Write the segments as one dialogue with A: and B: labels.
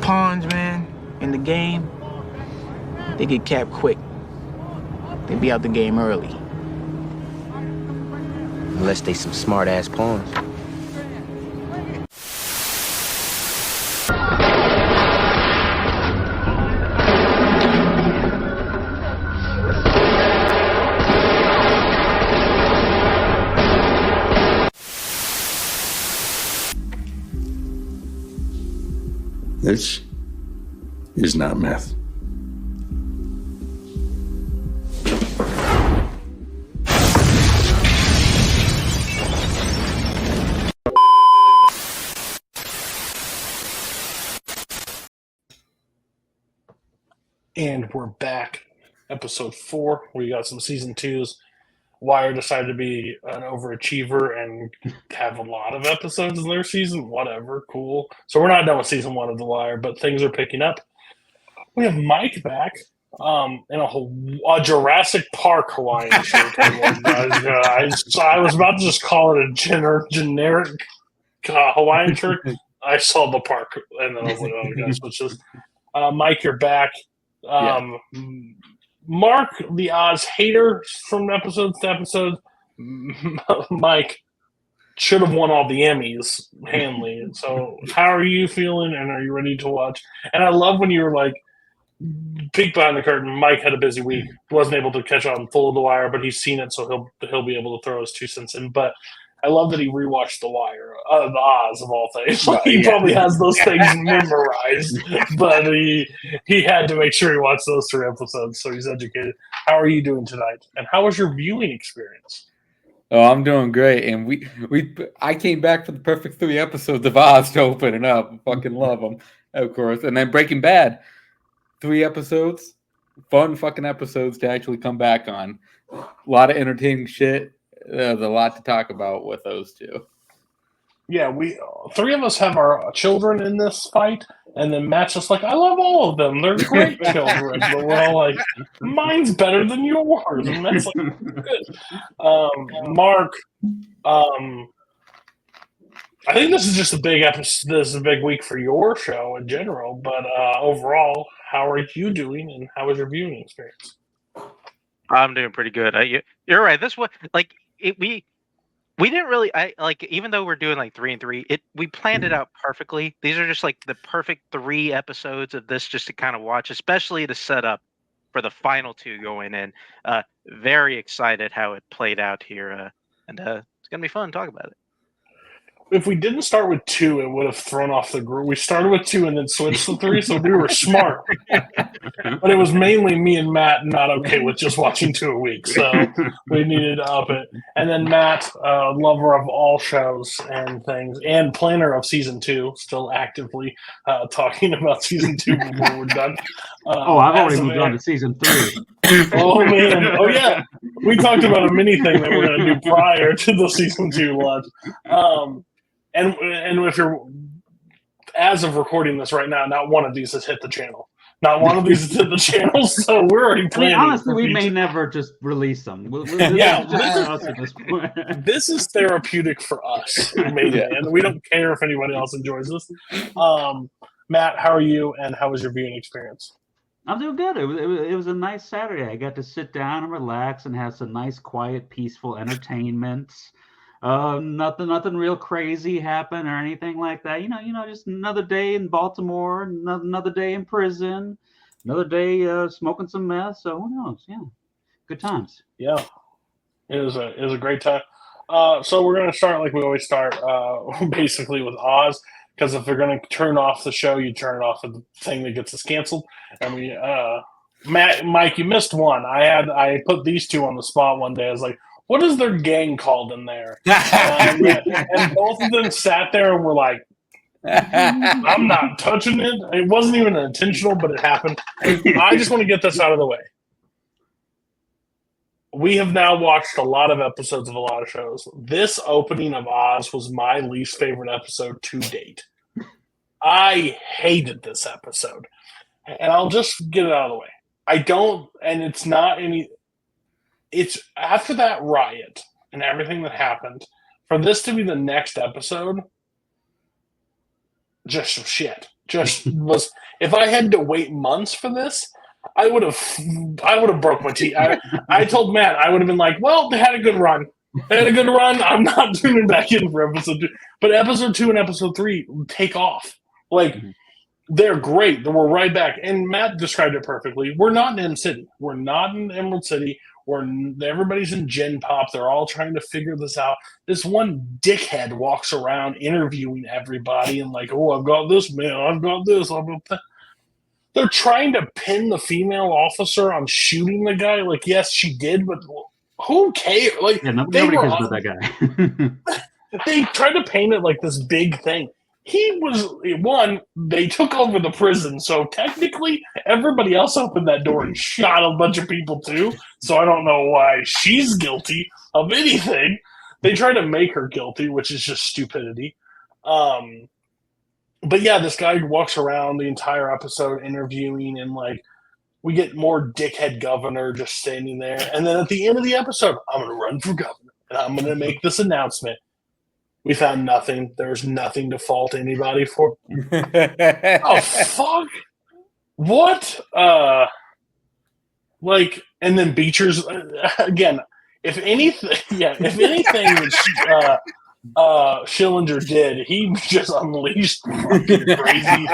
A: pawns, man, in the game, they get capped quick. They be out the game early.
B: Unless they some smart-ass pawns.
C: This is not meth.
D: And we're back. Episode 4. We got some season 2s. Wire decided to be an overachiever and have a lot of episodes in their season. Whatever, cool. So we're not done with season 1 of The Wire, but things are picking up. We have Mike back in a Jurassic Park Hawaiian shirt. I was about to just call it a generic Hawaiian shirt. I saw the park, and then I was like, oh, gosh, which is Mike, you're back. Mark, the Oz hater from episode to episode. Mike should have won all the Emmys, Hanley. So how are you feeling, and are you ready to watch? And I love when you were like, peek behind the curtain. Mike had a busy week, wasn't able to catch on full of The Wire, but he's seen it, so he'll be able to throw his 2 cents in. But I love that he rewatched The Wire, the Oz of all things. He probably has those things memorized, but he had to make sure he watched those 3 episodes, so he's educated. How are you doing tonight? And how was your viewing experience?
E: Oh, I'm doing great, and I came back for the perfect 3 episodes of Oz to open it up. Fucking love them, of course. And then Breaking Bad, 3 episodes, fun fucking episodes to actually come back on. A lot of entertaining shit. There's a lot to talk about with those 2.
D: Yeah, we 3 of us have our children in this fight, and then Matt's just like, I love all of them. They're great children. But we're all like, mine's better than yours. And that's like, good. Mark, I think this is just a big episode. This is a big week for your show in general. But overall, how are you doing, and how was your viewing experience?
F: I'm doing pretty good. You're right. This was like we didn't really. Even though we're doing like 3 and 3, we planned it out perfectly. These are just like the perfect 3 episodes of this just to kind of watch, especially to set up for the final 2 going in. Very excited how it played out here, and it's gonna be fun to talk about it.
D: If we didn't start with 2, it would have thrown off the group. We started with 2 and then switched to 3, so we were smart. But it was mainly me and Matt not okay with just watching 2 a week, so we needed to up it. And then Matt, lover of all shows and things, and planner of season 2, still actively talking about season 2 before we're done.
G: I've already moved on to season 3.
D: Oh, man. Oh, yeah. We talked about a mini thing that we're going to do prior to the season 2 launch. And if you're, as of recording this right now, not one of these has hit the channel. Not one of these has hit the channel, so we're already planning.
G: Honestly, we may never just release them.
D: This is therapeutic for us, mainly, and we don't care if anybody else enjoys this. Matt, how are you, and how was your viewing experience?
G: I'm doing good. It was a nice Saturday. I got to sit down and relax and have some nice, quiet, peaceful entertainment. Nothing real crazy happened or anything like that. You know, just another day in Baltimore, another day in prison, another day smoking some meth. So who knows? Yeah, good times.
D: Yeah, it was a great time. So we're gonna start like we always start, basically with Oz, because if they're gonna turn off the show, you turn it off with the thing that gets us canceled. And we, Mike, you missed one. I put these 2 on the spot one day. I was like, what is their gang called in there? And both of them sat there and were like, I'm not touching it. It wasn't even intentional, but it happened. I just want to get this out of the way. We have now watched a lot of episodes of a lot of shows. This opening of Oz was my least favorite episode to date. I hated this episode. And I'll just get it out of the way. I don't, and it's not any... It's after that riot and everything that happened, for this to be the next episode, just some shit. just was. If I had to wait months for this, I would have broke my teeth. I told Matt I would have been like, well, they had a good run. I'm not tuning back in for episode 2. But episode 2 and episode 3 take off. Like, they're great. We're right back. And Matt described it perfectly. We're not in End City. We're not in Emerald City. Everybody's in Gen Pop. They're all trying to figure this out. This one dickhead walks around interviewing everybody and like, oh, I've got this, man. I've got this. I've got that. They're trying to pin the female officer on shooting the guy. Like, yes, she did, but who cares? Like,
G: nobody cares about that guy.
D: They tried to paint it like this big thing. He was one. They took over the prison, so technically everybody else opened that door and shot a bunch of people too. So I don't know why she's guilty of anything. They try to make her guilty, which is just stupidity. But yeah, this guy walks around the entire episode interviewing, and like we get more dickhead governor just standing there. And then at the end of the episode, I'm going to run for governor and I'm going to make this announcement. We found nothing. There's nothing to fault anybody for. Oh, fuck. What? Like, and then Beecher's, again, if anything that Schillinger did, he just unleashed fucking crazy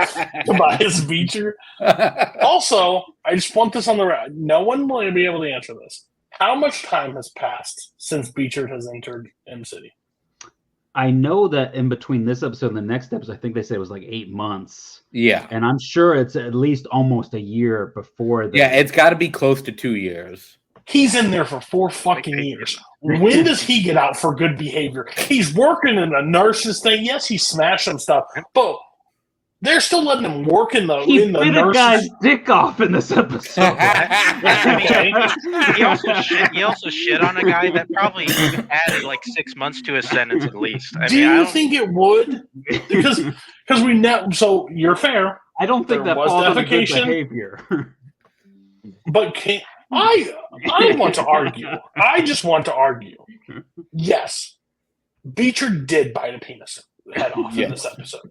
D: Tobias Beecher. Also, I just want this on the record. No one will be able to answer this. How much time has passed since Beecher has entered M City?
G: I know that in between this episode and the next episode, I think they said it was like 8 months.
E: Yeah.
G: And I'm sure it's at least almost a year before that.
E: Yeah, it's got to be close to 2 years.
D: He's in there for 4 fucking years. When does he get out for good behavior? He's working in a nurse's thing. Yes, he smashed some stuff, but they're still letting him work in the
G: He
D: in the
G: bit a
D: nurse's.
G: guy's dick off in this episode.
F: I mean, he also shit on a guy that probably added like 6 months to his sentence at least.
D: Do you think it would? Because we know. So you're fair.
G: I don't think
D: There
G: that
D: was
G: falls under good
D: defecation.
G: behavior.
D: But I want to argue. I just want to argue. Yes, Beecher did bite a penis head off in this episode.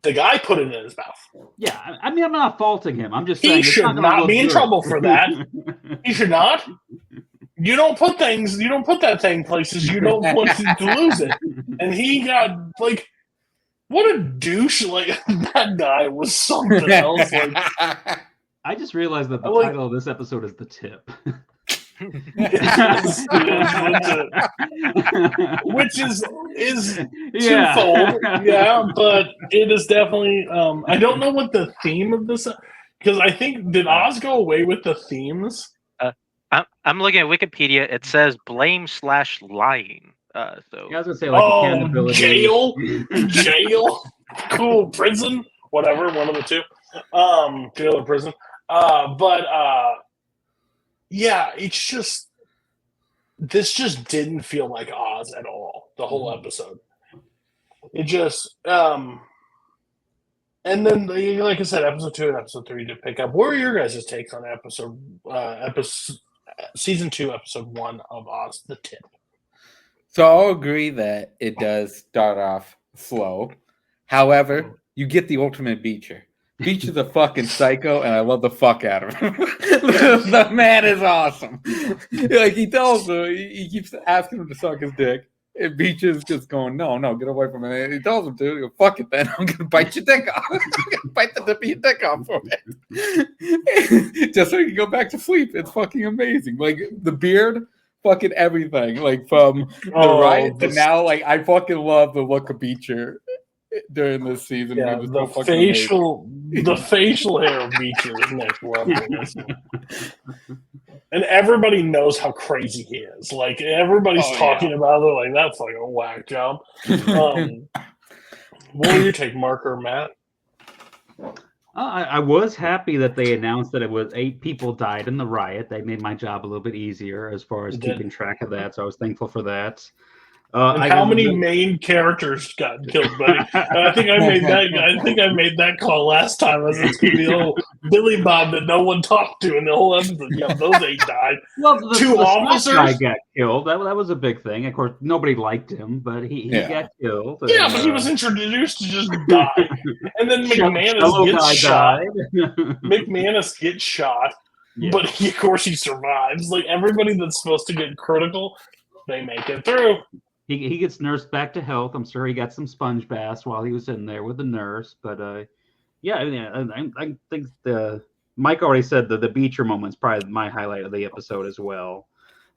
D: The guy put it in his mouth.
G: Yeah, I mean, I'm not faulting him. I'm just saying
D: He
G: it's
D: should
G: gonna
D: not
G: look
D: be in
G: good.
D: trouble for that. He should not. You don't put that thing places you don't want to lose it. And he got like, what a douche! Like that guy was something else. Like,
G: I just realized that the
D: Like-
G: title of this episode is The Tip.
D: which is twofold, yeah, but it is definitely. I don't know what the theme of this, because I think did Oz go away with the themes?
F: I'm looking at Wikipedia. It says blame/lying. So
G: Yeah, I was gonna say like accountability.
D: jail, cool, prison, whatever, one of the two, jail or prison. Yeah, it's just this just didn't feel like Oz at all. The whole episode, it just and then like I said, episode 2 and episode 3 did pick up. What were your guys' takes on season 2, episode 1 of Oz the Tip?
E: So I'll agree that it does start off slow. However, you get the ultimate Beecher. Beecher's a fucking psycho, and I love the fuck out of him. The man is awesome. Like he tells him, he keeps asking him to suck his dick, and Beecher's just going, "No, get away from it." And he tells him to. He goes, "Fuck it, then I'm gonna bite your dick off. I'm gonna bite the tip of your dick off for it, just so you can go back to sleep." It's fucking amazing. Like the beard. Fucking everything, like from the riot to now, like I fucking love the look of Beecher during this season.
D: Yeah,
E: It was
D: the
E: so fucking
D: facial hair of Beecher is next level. And everybody knows how crazy he is. Like everybody's talking about it. Like that's like a whack job. What were your take, Mark or Matt?
G: I was happy that they announced that it was 8 people died in the riot. They made my job a little bit easier as far as keeping track of that. So I was thankful for that.
D: And how many main characters got killed, buddy? And I think I made that call last time. As it's gonna be Billy Bob that no one talked to in the whole episode. Yeah, those 8 died.
G: Well, the
D: 2 officers
G: guy got killed. That was a big thing. Of course, nobody liked him, but he got killed.
D: Yeah, but he was introduced to just die, and then McManus gets shot. McManus gets shot, but of course he survives. Like everybody that's supposed to get critical, they make it through.
G: He gets nursed back to health. I'm sure he got some sponge baths while he was in there with the nurse. But I think Mike already said the Beecher moment's probably my highlight of the episode as well.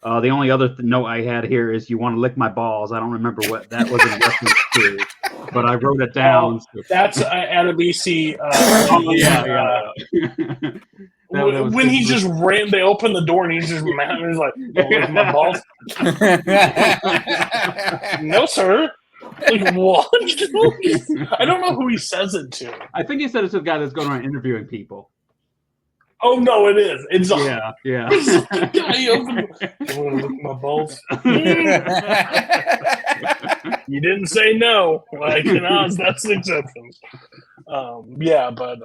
G: The only other note I had here is "You want to lick my balls." I don't remember what that was in reference to, but I wrote it down.
D: That's at a BC. When he just ran, they opened the door and he's just mad. He's like, "Lick my balls." No, sir. Like what? I don't know who he says it to.
G: I think he said it's a guy that's going around interviewing people.
D: Oh no, it is. It's
G: yeah.
D: Guy opened. You want to lick my balls? You didn't say no. Like in Oz, that's the exception. But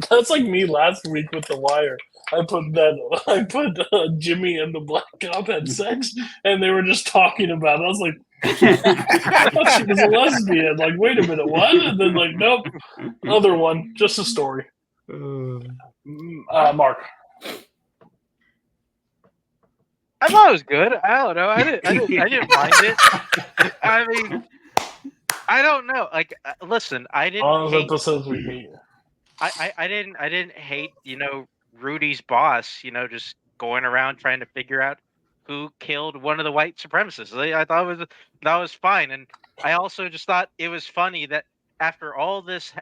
D: that's like me last week with The Wire. I put Jimmy and the black cop had sex, and they were just talking about it. I was like, I thought she was a lesbian. Like, wait a minute, what? And then like, nope, other one, just a story. Mark.
F: I thought it was good. I don't know. I didn't mind it. I mean, I don't know. Like, listen, I didn't.
D: All those episodes we hate.
F: I didn't hate. Rudy's boss. Just going around trying to figure out who killed one of the white supremacists. I thought that was fine, and I also just thought it was funny that after all this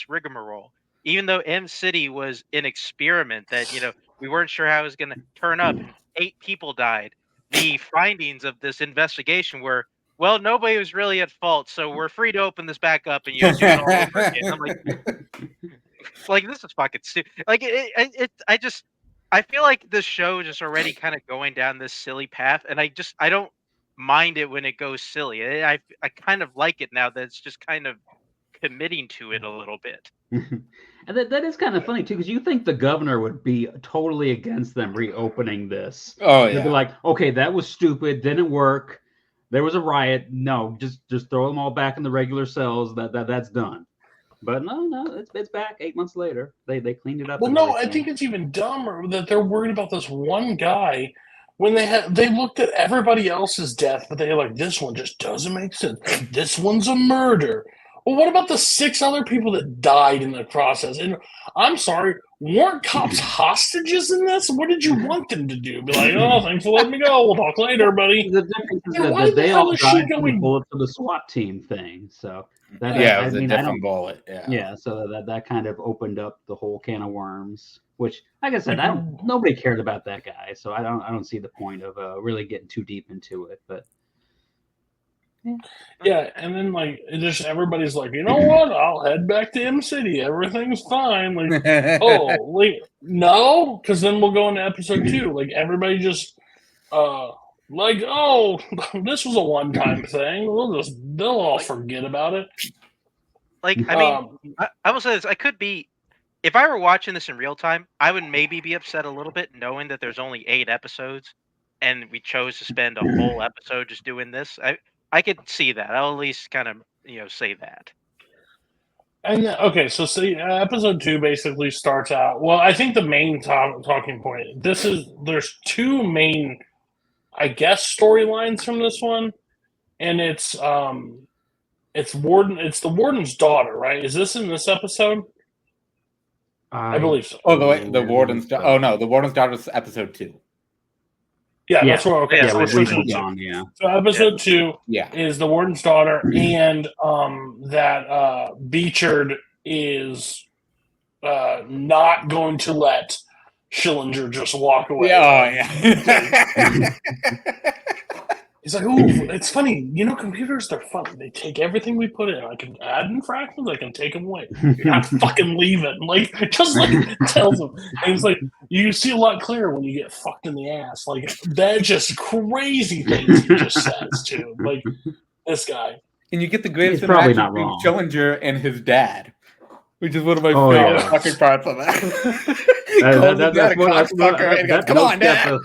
F: rigmarole, even though M City was an experiment that we weren't sure how it was going to turn up, and 8 people died. The findings of this investigation were, well, nobody was really at fault, so we're free to open this back up and do it all over again. I'm like, this is fucking stupid. Like, I feel like this show is just already kind of going down this silly path, and I don't mind it when it goes silly. I kind of like it now that it's just kind of committing to it a little bit.
G: And that is kind of funny too, because you think the governor would be totally against them reopening this.
E: Oh yeah,
G: they'd be like, okay, that was stupid, didn't work. There was a riot. No, just throw them all back in the regular cells. That's done. But no, it's back 8 months later. They cleaned it up.
D: Well, no, I think it's even dumber that they're worried about this one guy when they looked at everybody else's death, but they're like, this one just doesn't make sense. This one's a murder. Well, what about the 6 other people that died in the process? And I'm sorry, weren't cops hostages in this? What did you want them to do? Be like, oh, thanks for letting me go. We'll talk later, buddy.
G: The difference is that they all died from the bullets of the SWAT team thing. So
E: it was a different bullet.
G: Yeah, so that kind of opened up the whole can of worms. Which, like I said, nobody cared about that guy, so I don't see the point of really getting too deep into it. But
D: yeah, and then like it just everybody's like, you know what? I'll head back to M City. Everything's fine. Like, oh wait, no, because then we'll go into episode 2. Like everybody just like, oh, this was a one-time thing. They'll all forget about it.
F: Like, I mean, I will say this: I could be, if I were watching this in real time, I would maybe be upset a little bit knowing that there's only 8 episodes, and we chose to spend a whole episode just doing this. I could see that. I'll at least kind of, say that.
D: And okay, so see, episode 2 basically starts out. Well, I think the main talking point. There's 2 main, I guess, storylines from this one, and it's the warden's daughter, right? Is this in this episode? I believe so.
E: Oh, the warden's daughter. Oh no, the warden's daughter is episode 2.
D: Yeah, that's what. Okay,
G: yeah,
D: so So episode 2 is the warden's daughter, and that Beecher is not going to let Schillinger just walk away.
E: Yeah, oh, yeah.
D: He's like, ooh, it's funny. You know, computers, they're funny. They take everything we put in. I can add in fractions. I can take them away. You're not fucking leaving. Like, just like tells him. And he's like, you see a lot clearer when you get fucked in the ass. Like, that's just crazy things he just says, too. Like, this guy.
E: And you get the greatest
G: He's probably
E: interaction
G: not
E: between
G: wrong.
E: Schillinger and his dad, which is one of my
G: Oh,
E: favorite
G: yeah.
E: fucking parts of that. He calls his dad a cocksucker and he goes, "Come on, Dad."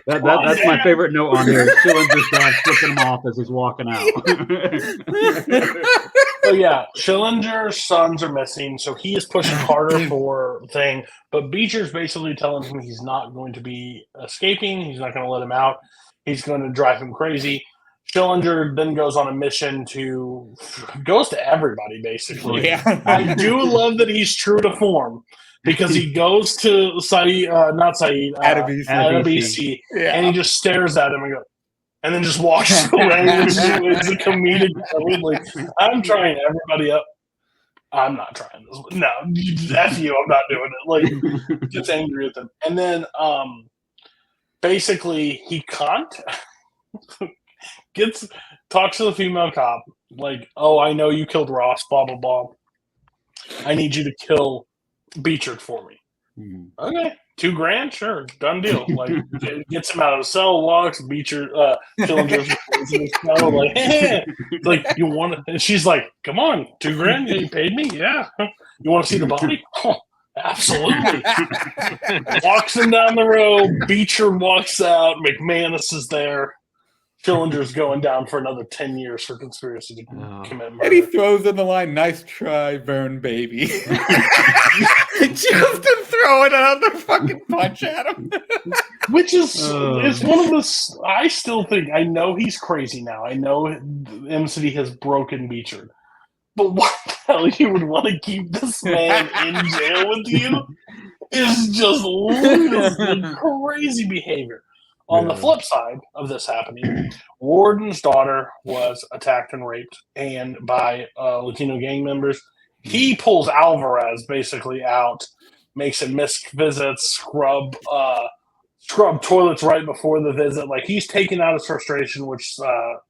G: That's my favorite note on here. Schillinger's dad flipping him off as he's walking out.
D: So yeah, Schillinger's sons are missing, so he is pushing harder for thing. But Beecher's basically telling him he's not going to be escaping. He's not going to let him out. He's going to drive him crazy. Schillinger then goes on a mission goes to everybody basically.
E: Yeah.
D: I do love that he's true to form because he goes to Adebisi,
E: Yeah.
D: and he just stares at him and goes, and then just walks away. It's a comedic. Like, I'm trying everybody up. I'm not trying this. No, F you. I'm not doing it. Like, gets angry with him. And then basically he talks to the female cop, like, oh, I know you killed Ross, blah, blah, blah. I need you to kill Beecher for me. Okay, $2,000, sure, done deal. Like, gets him out of the cell, walks. Beecher, Schillinger's like, hey. Like, you want to? And she's like, come on, $2,000. Yeah, you paid me. Yeah, you want to see the body? Oh, absolutely. Walks him down the road. Beecher walks out. McManus is there. Schillinger's going down for another 10 years for conspiracy to commit murder.
E: And he throws in the line, "Nice try, Vern, baby." Just to throw another fucking punch at him.
D: Which is it's one of the. I still think, I know he's crazy now. I know M City has broken Beecher. But what the hell you would want to keep this man in jail with you is just ludicrously crazy behavior. On the flip side of this happening, Warden's daughter was attacked and raped by Latino gang members. He pulls Alvarez basically out, makes him miss visits, scrub toilets right before the visit. Like, he's taking out his frustration, which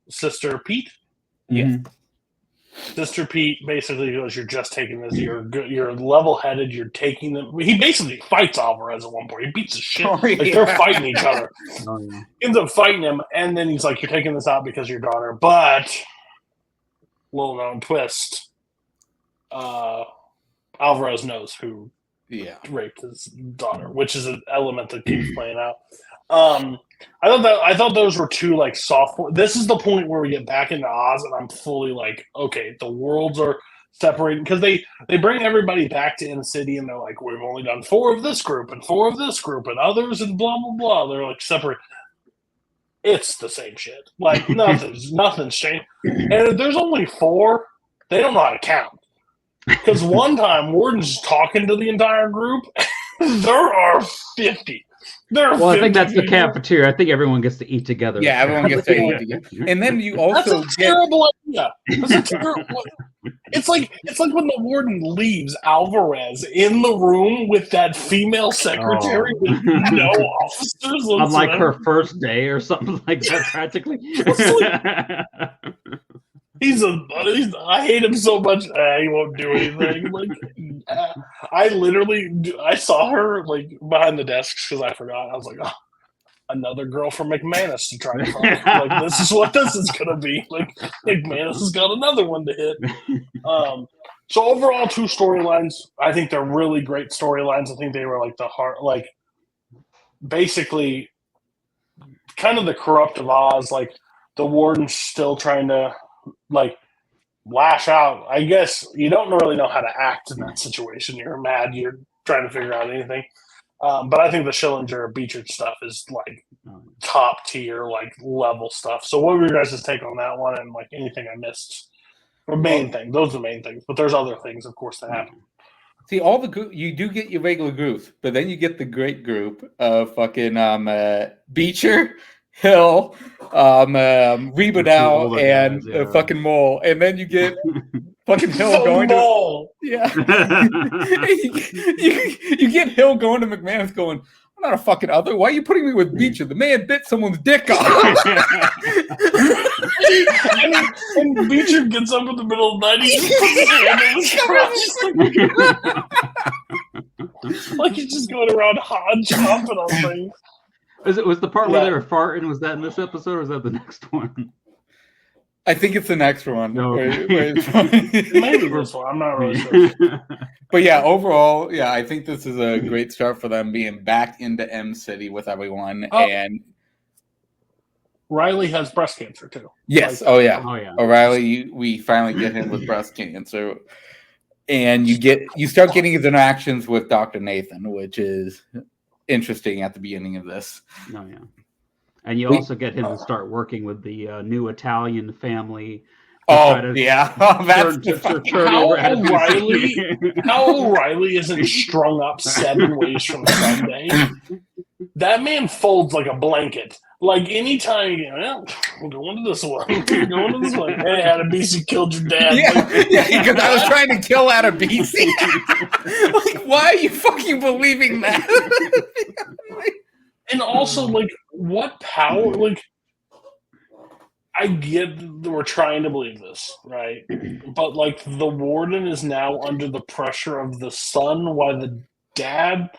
D: Sister Pete.
E: Yeah.
D: Sister Pete basically goes, "You're just taking this. You're level-headed. You're taking them." He basically fights Alvarez at one point. He beats his shit. Like, they're fighting each other. He ends up fighting him, and then he's like, "You're taking this out because of your daughter." But, little known twist, Alvarez knows who raped his daughter, which is an element that keeps playing out. I thought those were two like soft. This is the point where we get back into Oz, and I'm fully like, okay, the worlds are separating because they bring everybody back to In City, and they're like, we've only done 4 of this group and 4 of this group and others and blah blah blah. They're like separate. It's the same shit. Like, nothing's changed. And if there's only 4, they don't know how to count. Because one time Warden's talking to the entire group, there are 50.
G: Well, I think that's the cafeteria. I think everyone gets to eat together.
E: Yeah, everyone gets to eat together. And then you also
D: That's a terrible idea. That's a terrible. It's like when the warden leaves Alvarez in the room with that female secretary with no officers.
G: On like her first day or something like that, practically.
D: I hate him so much. He won't do anything. Like, I saw her like behind the desks because I forgot. I was like, oh, another girl from McManus to try to find. Like, this is what this is gonna be. Like, McManus has got another one to hit. So overall, 2 storylines. I think they're really great storylines. I think they were like the heart, like basically kind of the corrupt of Oz. Like, the warden's still trying to like lash out. I guess you don't really know how to act in that situation. You're mad. You're trying to figure out anything. But I think the Schillinger Beecher stuff is like top tier, like level stuff. So what were your guys' take on that one? And like anything I missed? Or main thing. Those are the main things. But there's other things, of course, that happen.
E: See, all the you do get your regular groups, but then you get the great group of fucking Beecher, Hill, Rebodow, and fucking Mole, and then you get fucking Hill going
D: Mole.
E: to you get Hill going to McManus, going, I'm not a fucking other. Why are you putting me with Beecher? The man bit someone's dick off.
D: and Beecher gets up in the middle of the night. He just puts his hand in his crotch. Like he's just going around chomping on things.
G: Was the part where they were farting? Was that in this episode, or was that the next one?
E: I think it's the next one.
G: No.
D: Maybe this one. I'm not really sure.
E: But yeah, overall, yeah, I think this is a great start for them being back into M City with everyone.
D: Oh.
E: And
D: Riley has breast cancer too.
E: yes,
G: Oh yeah.
E: O'Reilly, we finally get him with breast cancer, and you start getting his interactions with Dr. Nathan, which is interesting at the beginning of this.
G: Oh yeah. And you also get him to start working with the new Italian family.
E: Oh yeah,
D: how O'Reilly isn't strung up 7 ways from Sunday. That man folds like a blanket. Like anytime you go, I'm going to this one. I'm going to this one. Hey, Adebisi killed your dad.
E: Yeah, because I was trying to kill Adebisi. Like, why are you fucking believing that?
D: And also, like, what power? Like, I get that we're trying to believe this, right? But, like, the warden is now under the pressure of the son while the dad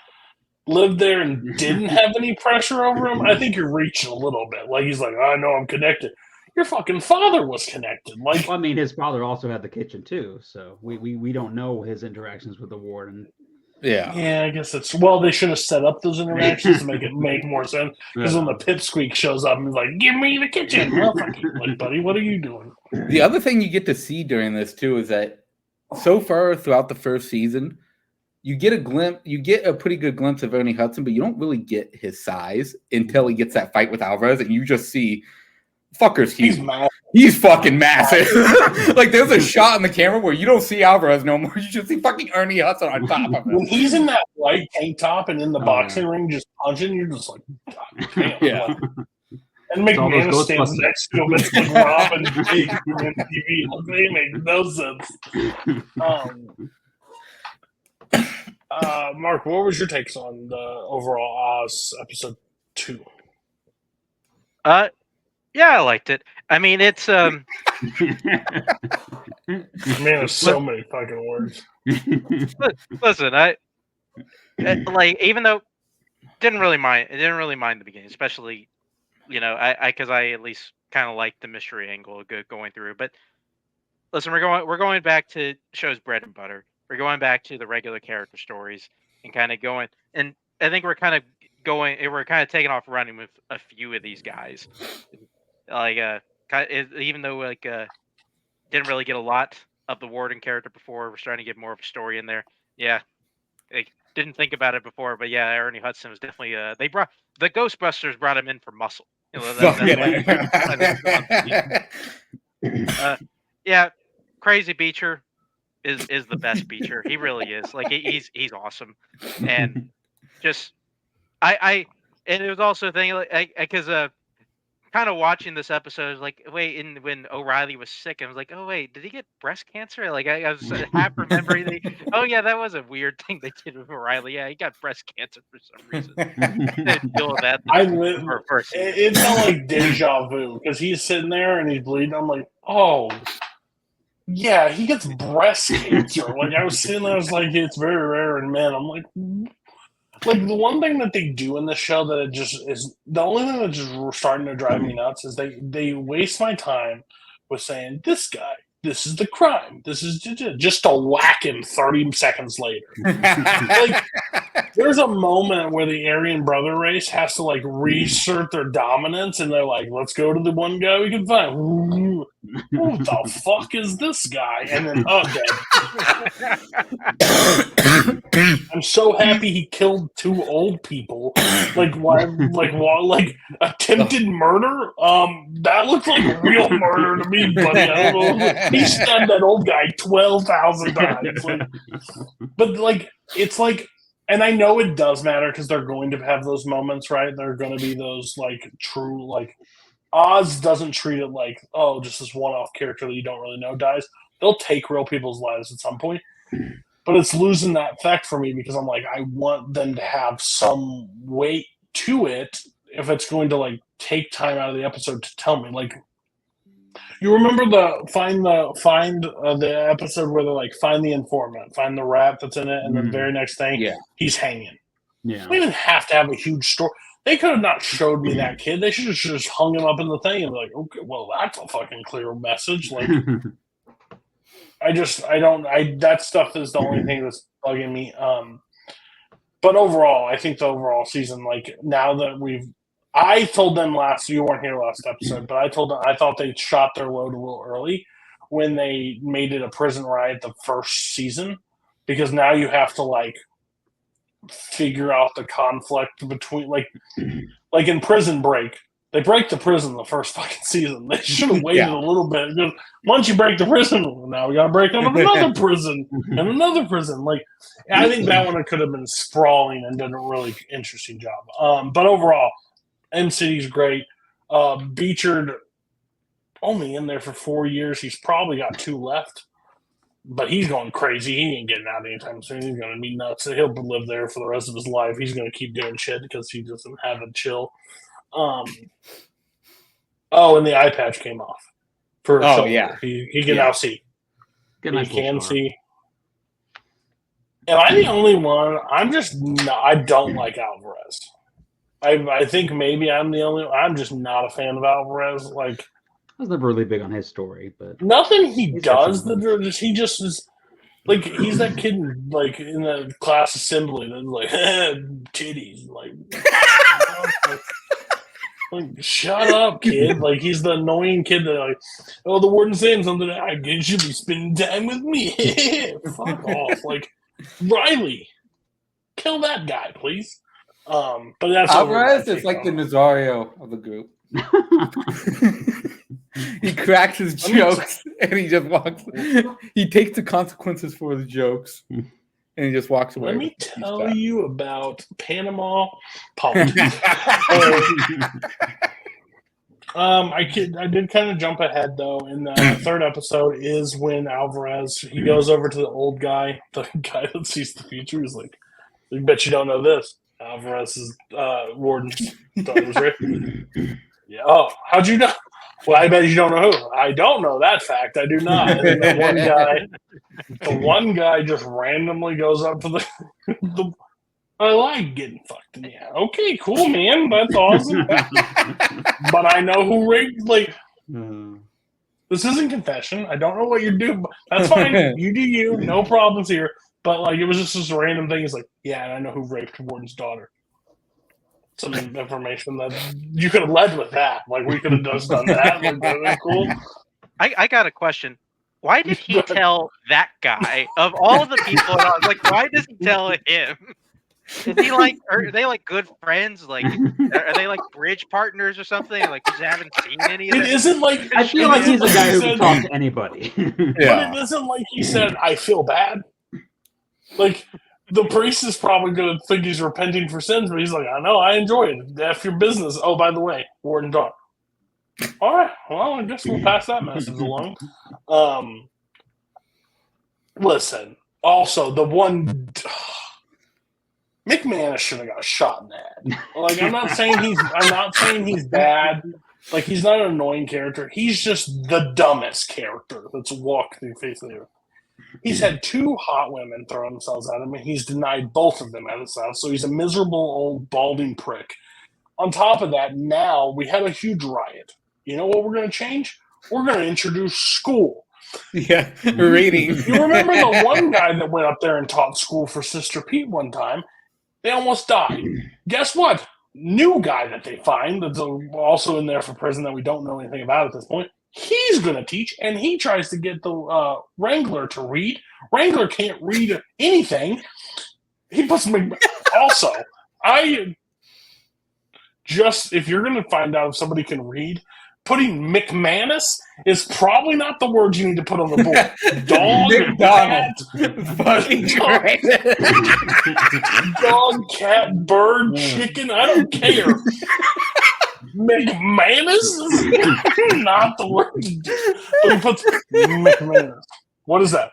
D: lived there and didn't have any pressure over him. I think you're reaching a little bit. Like, he's like, I know I'm connected. Your fucking father was connected. Like,
G: well, I mean, his father also had the kitchen, too. So we don't know his interactions with the warden.
E: Yeah,
D: I guess it's they should have set up those interactions to make it make more sense. Because when the pipsqueak shows up and he's like, "Give me the kitchen," like, buddy, what are you doing?
E: The other thing you get to see during this too is that so far throughout the first season, you get a pretty good glimpse of Ernie Hudson, but you don't really get his size until he gets that fight with Alvarez, and you just see fucker's huge. He's fucking massive. Like, there's a shot in the camera where you don't see Alvarez no more. You just see fucking Ernie Hudson on top of him.
D: When he's in that white tank top and in the boxing ring just punching, you're just like, God damn.
E: Yeah.
D: Like, and McMahon stands next to him. It's like Rob and Jake from MTV. They make no sense. Mark, what was your takes on the overall Oz episode 2?
F: Yeah, I liked it. I mean, it's
D: Man, there's so many fucking words.
F: Listen, I like, even though it didn't really mind the beginning, especially, because I at least kind of like the mystery angle going through. But listen, we're going back to show's bread and butter. We're going back to the regular character stories and kind of going, and I think we're kind of taking off running with a few of these guys. Like, even though didn't really get a lot of the warden character before, we're starting to get more of a story in there. Yeah, I didn't think about it before, but yeah, Ernie Hudson was definitely. They brought the Ghostbusters brought him in for muscle. Yeah, Crazy Beecher is the best Beecher. He really is. Like, he's awesome, and just and it was also a thing because kind of watching this episode, I was like, wait, when O'Reilly was sick, I was like, oh wait, did he get breast cancer? Like, I was half remembering. Oh yeah, that was a weird thing they did with O'Reilly. Yeah, he got breast cancer for some reason. Didn't deal with that.
D: It felt like deja vu because he's sitting there and he's bleeding. I'm like, oh yeah, he gets breast cancer. Like, I was sitting there, I was like, it's very rare in men. I'm like the one thing that they do in this show that it just is the only thing that's just starting to drive me nuts is they waste my time with saying, this guy, this is the crime, this is just to whack him 30 seconds later. Like, there's a moment where the Aryan brother race has to like reassert their dominance, and they're like, let's go to the one guy we can find. Who the fuck is this guy? And then dead. I'm so happy he killed 2 old people. Like attempted murder. That looks like real murder to me, buddy. I don't know. He stabbed that old guy 12,000 times. But like, it's like. And I know it does matter because they're going to have those moments, right? They're going to be those, like, true, like, Oz doesn't treat it like, oh, just this one-off character that you don't really know dies. They'll take real people's lives at some point. but it's losing that effect for me because I'm like, I want them to have some weight to it if it's going to like take time out of the episode to tell me. Like, you remember the episode where they're like, find the informant, find the rat that's in it, and then the very next thing, he's hanging.
G: Yeah.
D: We didn't have to have a huge story. They could have not showed me that kid. They should have just hung him up in the thing and be like, okay, well, that's a fucking clear message. Like, that stuff is the only thing that's bugging me. But overall, I think the overall season, like, now that I told them you weren't here last episode, but I told them I thought they shot their load a little early when they made it a prison riot the first season, because now you have to, like, figure out the conflict between, like in Prison Break. They break the prison the first fucking season. They should have waited a little bit. Because once you break the prison, now we got to break out of another prison and another prison. Like, I think that one could have been sprawling and done a really interesting job. But overall, M-City's great. Beechard only in there for 4 years. He's probably got 2 left. But he's going crazy. He ain't getting out anytime soon. He's going to be nuts. He'll live there for the rest of his life. He's going to keep doing shit because he doesn't have a chill. And the eye patch came off. For a shoulder.
E: Yeah.
D: He can now see.
G: He
D: can see. Am I the only one? I don't like Alvarez. I think maybe I'm the only one. I'm just not a fan of Alvarez. Like,
G: I was never really big on his story, but
D: nothing he does. He just is like, he's that kid in the class assembly that's like, titties. Like, shut up, kid. Like, he's the annoying kid that, like, oh, the warden's saying something. I guess you be spending time with me. Fuck off. Like, Riley, kill that guy, please. But that's
E: Alvarez is like the Nazario of the group. He cracks his jokes and he just walks. He takes the consequences for his jokes and he just walks away.
D: Let me tell you about Panama politics. I did kind of jump ahead though. In the third episode is when Alvarez he goes over to the old guy, the guy that sees the future. He's like, "I bet you don't know this." Alvarez's warden's daughter was right. Yeah. Oh, how'd you know? Well, I bet you don't know who. I don't know that fact. I do not. And the one guy just randomly goes up to the I like getting fucked in the ass. Okay, cool, man. That's awesome. But I know who raped. Like, this isn't confession. I don't know what you're doing. But that's fine. You do you. No problems here. But like, it was just this random thing. It's like, yeah, and I know who raped Warden's daughter. Some information that you could have led with that. Like, we could have just done that. Like, that was cool.
F: I got a question. Why did he tell that guy of all the people? I was like, why does he tell him? Is he like? Are they like good friends? Like, are they like bridge partners or something? Like, you haven't seen any of
D: it?
F: It
D: isn't like
G: I feel like he's a guy who can talk to anybody.
D: Yeah. But it isn't like he said, "I feel bad." Like, the priest is probably going to think he's repenting for sins, but he's like, "I know, I enjoy it. F your business." Oh, by the way, Warden daughter. All right, well, I guess we'll pass that message along. Listen. Also, the one. McManus should have got shot in the head. Like, I'm not saying he's bad. Like, he's not an annoying character. He's just the dumbest character that's walked through the face of the earth. He's had 2 hot women throw themselves at him, and he's denied both of them at his house. So he's a miserable old balding prick. On top of that, now we had a huge riot. You know what we're going to change? We're going to introduce school.
E: Yeah, reading.
D: You remember the one guy that went up there and taught school for Sister Pete one time? They almost died. Guess what? New guy that they find that's also in there for prison that we don't know anything about at this point. He's going to teach, and he tries to get the Wrangler to read. Wrangler can't read anything. He puts me. Also, if you're going to find out if somebody can read, putting McManus is probably not the word you need to put on the board. Dog, cat,
E: fucking great.
D: Dog, cat, bird, chicken, I don't care. McManus is not the word. But he puts McManus. What is that?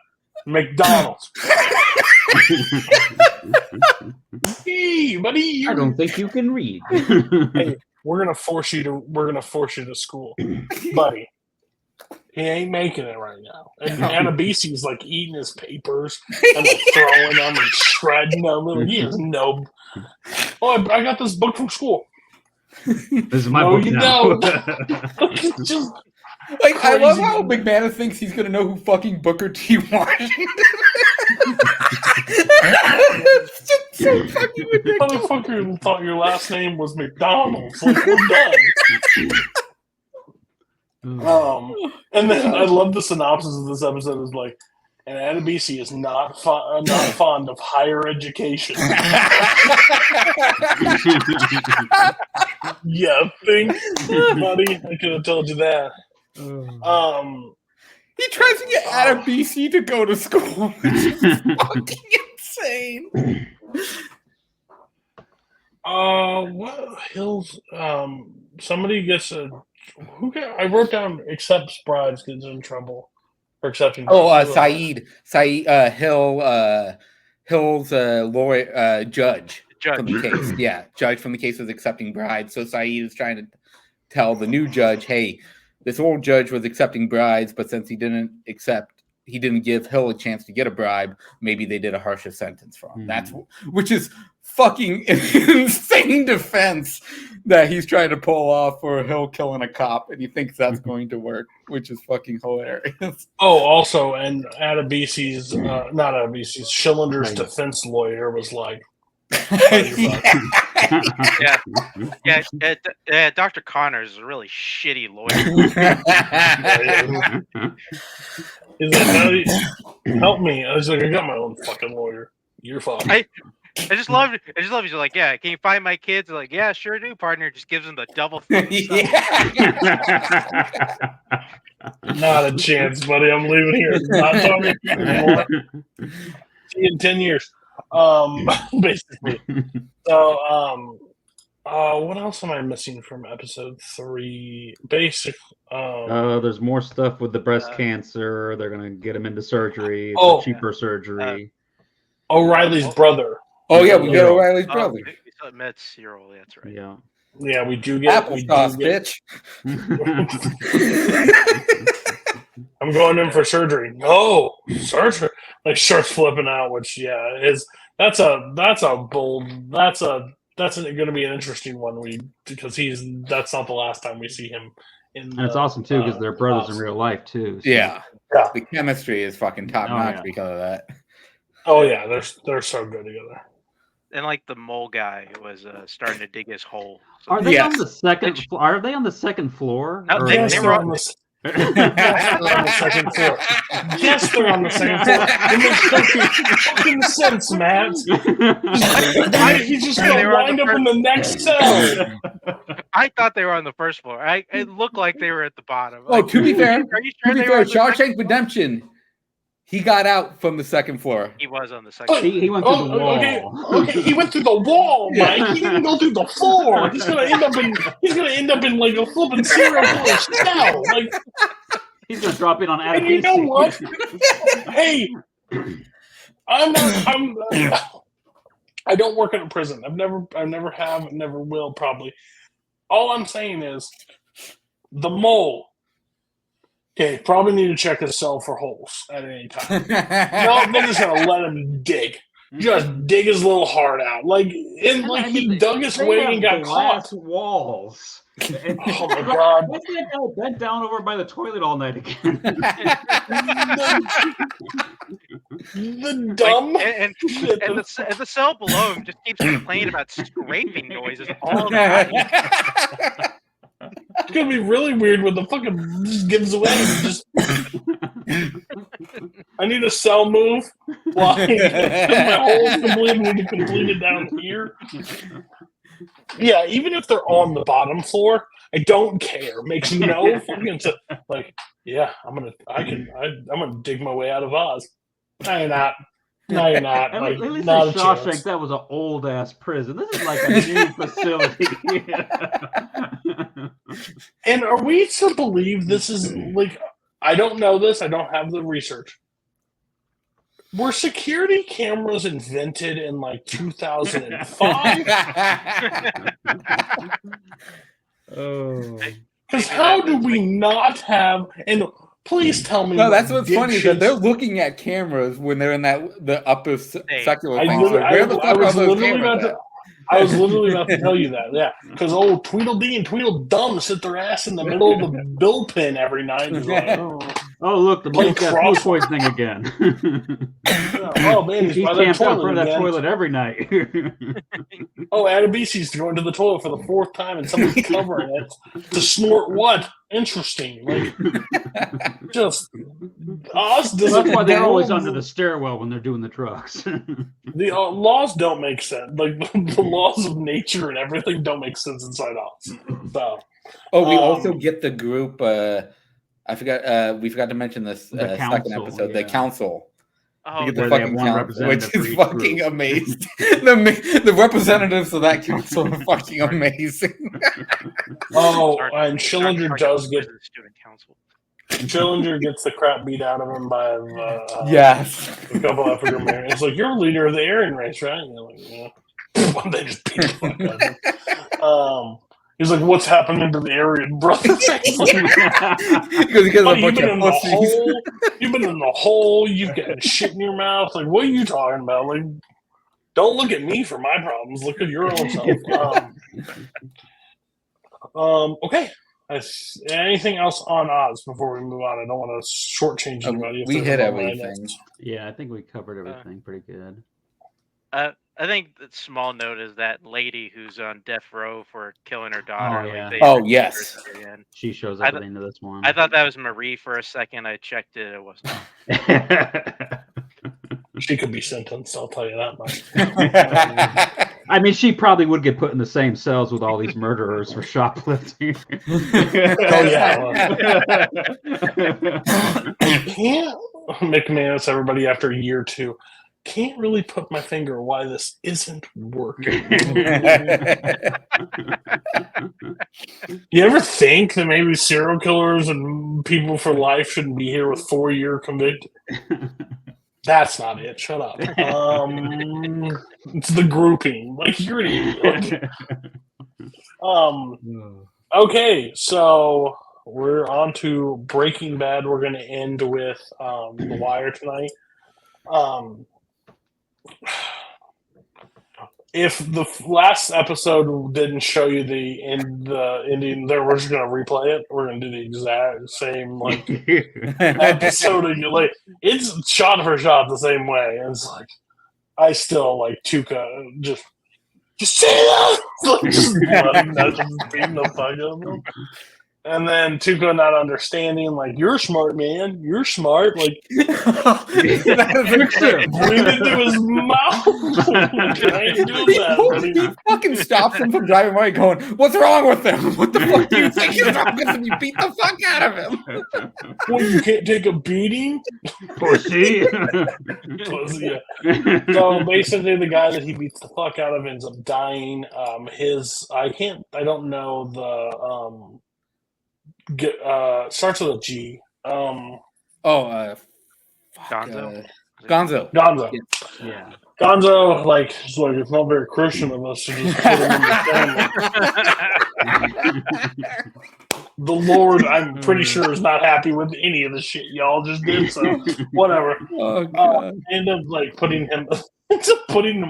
D: McDonald's. Hey, buddy,
G: I don't think you can read.
D: Hey, we're gonna force you to school, buddy. He ain't making it right now. And Anabisi's like eating his papers and like throwing them and shredding them. He has no. Oh, I got this book from school.
G: This is my
D: No,
G: book
D: you
G: now.
D: don't. Just
E: Like, I love
D: crazy.
E: how McManus thinks he's gonna know who fucking Booker T. Washington. It's just so fucking ridiculous.
D: motherfucker thought your last name was McDonald's. Like, we're done. And then I love the synopsis of this episode is like, and Anabisi is not fond of higher education. Yeah, think, buddy. I could have told you that.
E: He tries to get out of BC to go to school, which is fucking insane.
D: What Hills? Somebody gets a. I wrote down accepts bribes gets in trouble for accepting.
E: Saeed, Hill's lawyer, judge from the case. Yeah, judge from the case was accepting bribes. So Saeed is trying to tell the new judge, hey, this old judge was accepting bribes, but since he didn't give Hill a chance to get a bribe, maybe they did a harsher sentence for him. Which is fucking insane defense that he's trying to pull off for Hill killing a cop, and he thinks that's going to work, which is fucking hilarious.
D: Oh, also, and Schillinger's defense lawyer was like,
F: yeah. Dr. Connors is a really shitty lawyer.
D: He's like, help me. I was like, I got my own fucking lawyer. You're fine.
F: I just love it. He's like, yeah, can you find my kids? They're like, yeah, sure do, partner. Just gives them the double thumb.
D: Not a chance, buddy. I'm leaving here. Not talking to you anymore. See you in 10 years. Basically. So, what else am I missing from episode 3?
G: There's more stuff with the breast cancer. They're gonna get him into surgery. It's a cheaper surgery.
D: O'Reilly's brother.
E: Oh yeah, we got O'Reilly's brother.
F: We saw Met's hero. That's right.
G: Yeah.
D: Yeah, we do get
E: applesauce, bitch.
D: I'm going in for surgery. No, surgery. Like starts flipping out, which that's going to be an interesting one. Because that's not the last time we see him. And
G: it's awesome too because they're brothers in real life too. So.
E: Yeah, the chemistry is fucking top notch because of that.
D: Oh yeah, they're so good together.
F: And like the mole guy was starting to dig his hole. So
G: Are they on the second? Are they on the second floor?
F: No, they were on
D: the second floor. Yes, they're on the second floor. It makes fucking sense, Matt. He's just going to wind up in the next cell.
F: I thought they were on the first floor. It looked like they were at the bottom.
E: Oh, to be fair,
F: Shawshank
E: Redemption, he got out from the second floor.
F: He was on the second.
G: He went through the wall.
D: Okay, he went through the wall, Mike. He didn't go through the floor. He's gonna end up in like a flipping serial killer cell. Like
G: he's gonna drop in on Adam.
D: And you know what? Hey, I don't work in a prison. I never have, never will, probably. All I'm saying is the mole. Okay, probably need to check his cell for holes at any time. No, they're just gonna let him dig. Just dig his little heart out. He dug his way and got caught.
G: Walls.
D: Oh my god.
G: What's that guy bent down over by the toilet all night again?
D: The dumb
F: and the cell below him just keeps complaining about scraping noises all the time.
D: It's gonna be really weird when the fucking just gives away. I need a cell move. Why? My hole's complete. We need to complete it down here. Yeah, even if they're on the bottom floor, I don't care. Makes no fucking sense. Like, yeah, I'm gonna dig my way out of Oz. No, you're not. No, you're not.
G: At
D: Like,
G: least
D: not
G: in
D: a
G: Shawshank,
D: chance.
G: that was an old ass prison. This is like a new facility.
D: And are we to believe this is like? I don't know this. I don't have the research. Were security cameras invented in like 2005?
G: Oh.
D: Because how do we not have? And please tell me.
E: No, that's what's funny is that they're
D: dipshits-
E: looking at cameras when they're in the upper secular
D: I,
E: thing.
D: literally,
E: So where the
D: I
E: fuck
D: was
E: are those
D: literally
E: cameras
D: about to.
E: at?
D: I was literally about to tell you that, yeah, because old Tweedledee and Tweedledum sit their ass in the middle of the bullpen every night. Just like,
G: Oh, look, the
D: Like
G: monk's got
D: cross-
G: food poisoning again.
D: oh man,
G: He's
D: he's by that
G: camped out in
D: toilet
G: front of that
D: again.
G: toilet every night.
D: Oh, Adebisi's going to the toilet for the fourth time, and somebody's covering it to snort what? Interesting, like just Oz doesn't.
G: That's why they're always
D: the
G: under the stairwell when they're doing the trucks.
D: The laws don't make sense. Like the laws of nature and everything don't make sense inside Oz. So,
E: Oh, we also get the group. I forgot. We forgot to mention this
G: The
E: second
G: council,
E: episode. The
G: yeah.
E: council.
F: Oh,
E: We get
G: Where
E: the
G: they have
E: fucking
G: one
E: council, which
G: representative for
E: is
G: each
E: fucking
G: group.
E: amazing. The representatives of that council are fucking amazing.
D: and Schillinger does get.
F: student council.
D: Schillinger gets the crap beat out of him by
E: Yes.
D: a couple African Americans. It's like, you're a leader of the Aryan race, right? And you're like, yeah. They just beat the fuck out of him. He's like, what's happening to the Aryan brothers?
E: Because he gets a bunch of pussies.
D: You've been in the hole. You've got shit in your mouth. Like, what are you talking about? Like, don't look at me for my problems. Look at your own self. Okay. Anything else on Oz before we move on? I don't want to shortchange anybody.
E: We hit everything.
G: Yeah, I think we covered everything pretty good.
F: I think the small note is that lady who's on death row for killing her daughter.
G: Oh, yeah.
F: they
E: Oh,
F: introduced
E: yes.
F: her at the end.
G: She shows up at the end of this one.
F: I thought that was Marie for a second. I checked it. It wasn't.
D: She could be sentenced, I'll tell you that much.
G: I mean, she probably would get put in the same cells with all these murderers for shoplifting.
D: Oh, yeah. Can't McManus, everybody, after a year or two, can't really put my finger why this isn't working. You ever think that maybe serial killers and people for life shouldn't be here with 4-year convict? That's not it. Shut up. It's the grouping. Like, you're an idiot. Okay, so we're on to Breaking Bad. We're going to end with The Wire tonight. If the last episode didn't show you the ending, there we're just gonna replay it. We're gonna do the exact same episode. Like, it's shot for shot the same way. And it's like, I still like Tuca just say that, like, just bloody nudges, beating the fuck out of him. And then Tuco not understanding, like, you're smart, man. You're smart. Like, breathe into his mouth. I ain't doing that.
E: He fucking stops him from driving away going, what's wrong with him? What the fuck do you think is wrong with him? You beat the fuck out of him.
D: What, you can't take a beating?
G: Pussy.
D: Pussy, yeah. So basically the guy that he beats the fuck out of ends up dying. I don't know the starts with a G.
F: Gonzo.
E: Gonzo.
D: Gonzo.
G: Yeah.
D: Gonzo, like, it's not very Christian of us to just put him in the family. The Lord, I'm pretty sure, is not happy with any of the shit y'all just did, so whatever.
E: Oh, God.
D: End up, like, putting him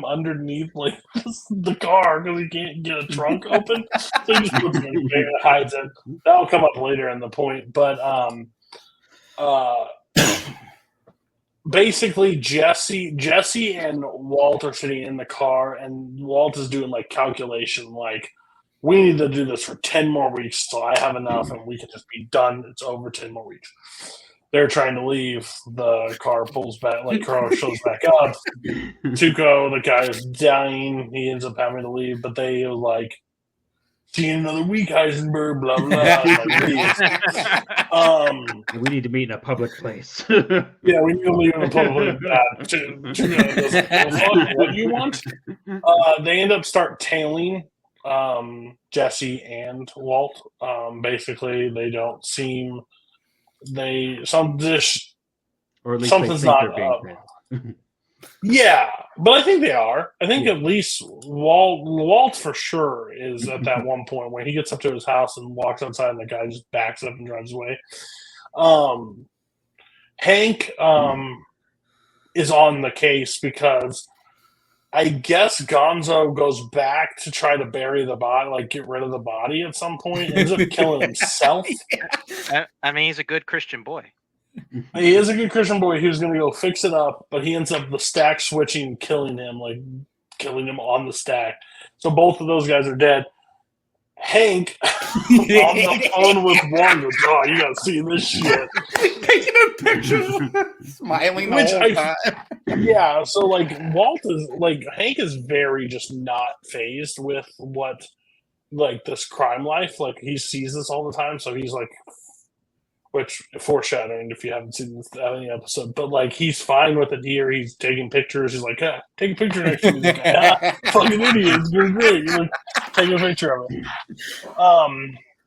D: underneath, like, the car because he can't get a trunk open. So he just puts him in there and hides it. That'll come up later in the point. But basically, Jesse and Walt are sitting in the car, and Walt is doing, like, calculation, like, we need to do this for 10 more weeks so I have enough and we can just be done. It's over 10 more weeks. They're trying to leave. The car pulls back, like, car shows back up. Tuco, the guy is dying. He ends up having to leave, but they are like, see you in another week, Heisenberg, blah, blah. Like,
G: We need to meet in a public place.
D: yeah, we need to leave in a public place. What do you want? They end up tailing Jesse and Walt. Basically, they don't seem...
G: or at least
D: something's
G: they think
D: not
G: they're being
D: up.
G: trailed.
D: Yeah, but I think they are. I think at least Walt for sure is at that one point when he gets up to his house and walks outside, and the guy just backs up and drives away. Hank is on the case because I guess Gonzo goes back to try to bury the body, like get rid of the body at some point, ends up killing himself.
F: I mean, he's a good Christian boy.
D: He is a good Christian boy who's going to go fix it up, but he ends up the stack switching, killing him on the stack. So both of those guys are dead. Hank on the phone with Wong goes, "Oh, you gotta see this shit."
E: Taking a picture, smiling the whole time.
D: Yeah, so like Hank is very just not phased with what like this crime life. Like he sees this all the time, so he's like, which foreshadowing if you haven't seen this any episode, but like he's fine with it here. He's taking pictures. He's like, take a picture next to me. Fucking idiot. It's doing great. You're like, take a picture of it.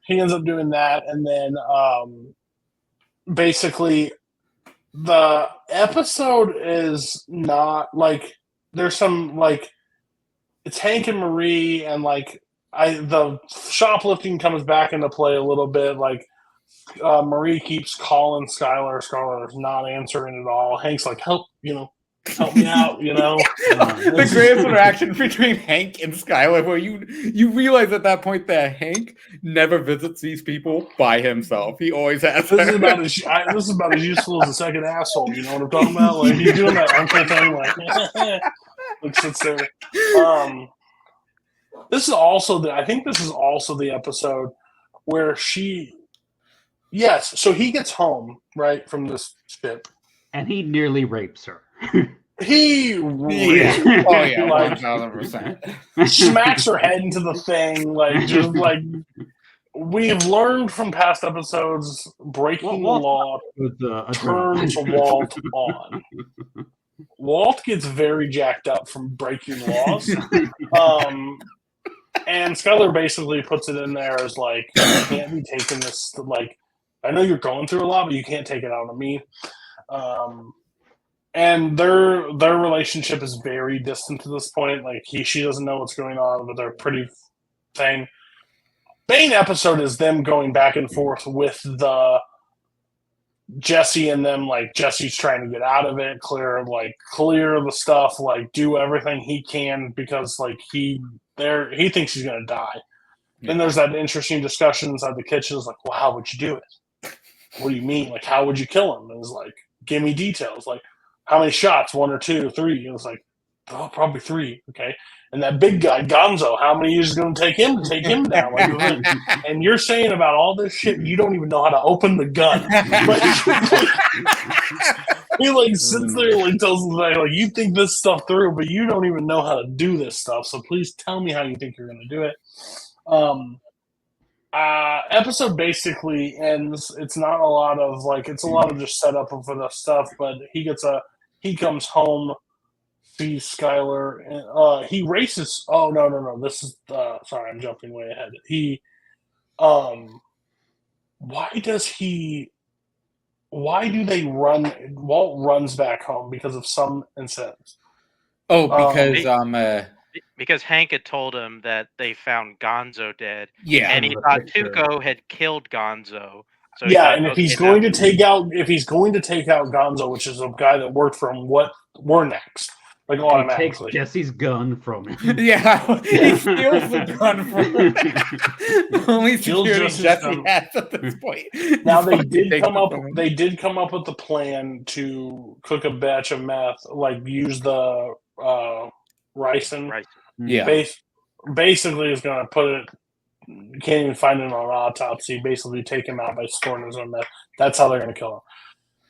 D: He ends up doing that, and then basically the episode is not like there's some like it's Hank and Marie, and like the shoplifting comes back into play a little bit. Like Marie keeps calling Skylar. Skylar's not answering at all. Hank's like, help me out,
E: The greatest interaction between Hank and Skylar, where you realize at that point that Hank never visits these people by himself. He always has.
D: This is about as useful as a second asshole. You know what I'm talking about? Like he's doing that uncle thing, like sits there. This is also I think this is also the episode where so he gets home right from this ship,
G: and he nearly rapes her.
D: He
E: yeah. Oh yeah, 1,000%.
D: Smacks her head into the thing, like just like we've learned from past episodes. Breaking the law turns Walt on. Walt gets very jacked up from breaking laws, and Skylar basically puts it in there as like, you can't be taking this. Like, I know you're going through a lot, but you can't take it out on me. And their relationship is very distant to this point. Like she doesn't know what's going on, but they're pretty thing. Main episode is them going back and forth with the Jesse and them. Like Jesse's trying to get out of it, clear the stuff, like do everything he can because like he thinks he's gonna die. Then there's that interesting discussion inside the kitchen. It's like, well, how would you do it? What do you mean? Like, how would you kill him? And it's like, give me details. Like, how many shots? 1 or 2 or 3? And it's like, oh, probably 3. Okay. And that big guy, Gonzo, how many years is it going to take him down? Like, and you're saying about all this shit, you don't even know how to open the gun. He like sits there and like tells the guy, like, you think this stuff through, but you don't even know how to do this stuff. So please tell me how you think you're going to do it. Episode basically ends. It's not a lot of like, it's a lot of just setup for the stuff, but he comes home, sees Skylar, and he races. Oh no! This is sorry, I'm jumping way ahead. Why do they run? Walt runs back home because of some incidents.
E: Oh, because
F: Hank had told him that they found Gonzo dead.
E: Yeah,
F: and he thought Tuco had killed Gonzo. So
D: and if he's going to take out Gonzo, which is a guy that worked for him, we're next. Like automatically.
G: He takes Jesse's gun from him.
E: Yeah, he steals the gun from him. Only security Jesse has at this point.
D: Now they did come up with the plan to cook a batch of meth, like use the ricin.
E: Yeah.
D: Basically is going to put it. You can't even find it on an autopsy. Basically, take him out by storing his own meth. That's how they're going to kill him.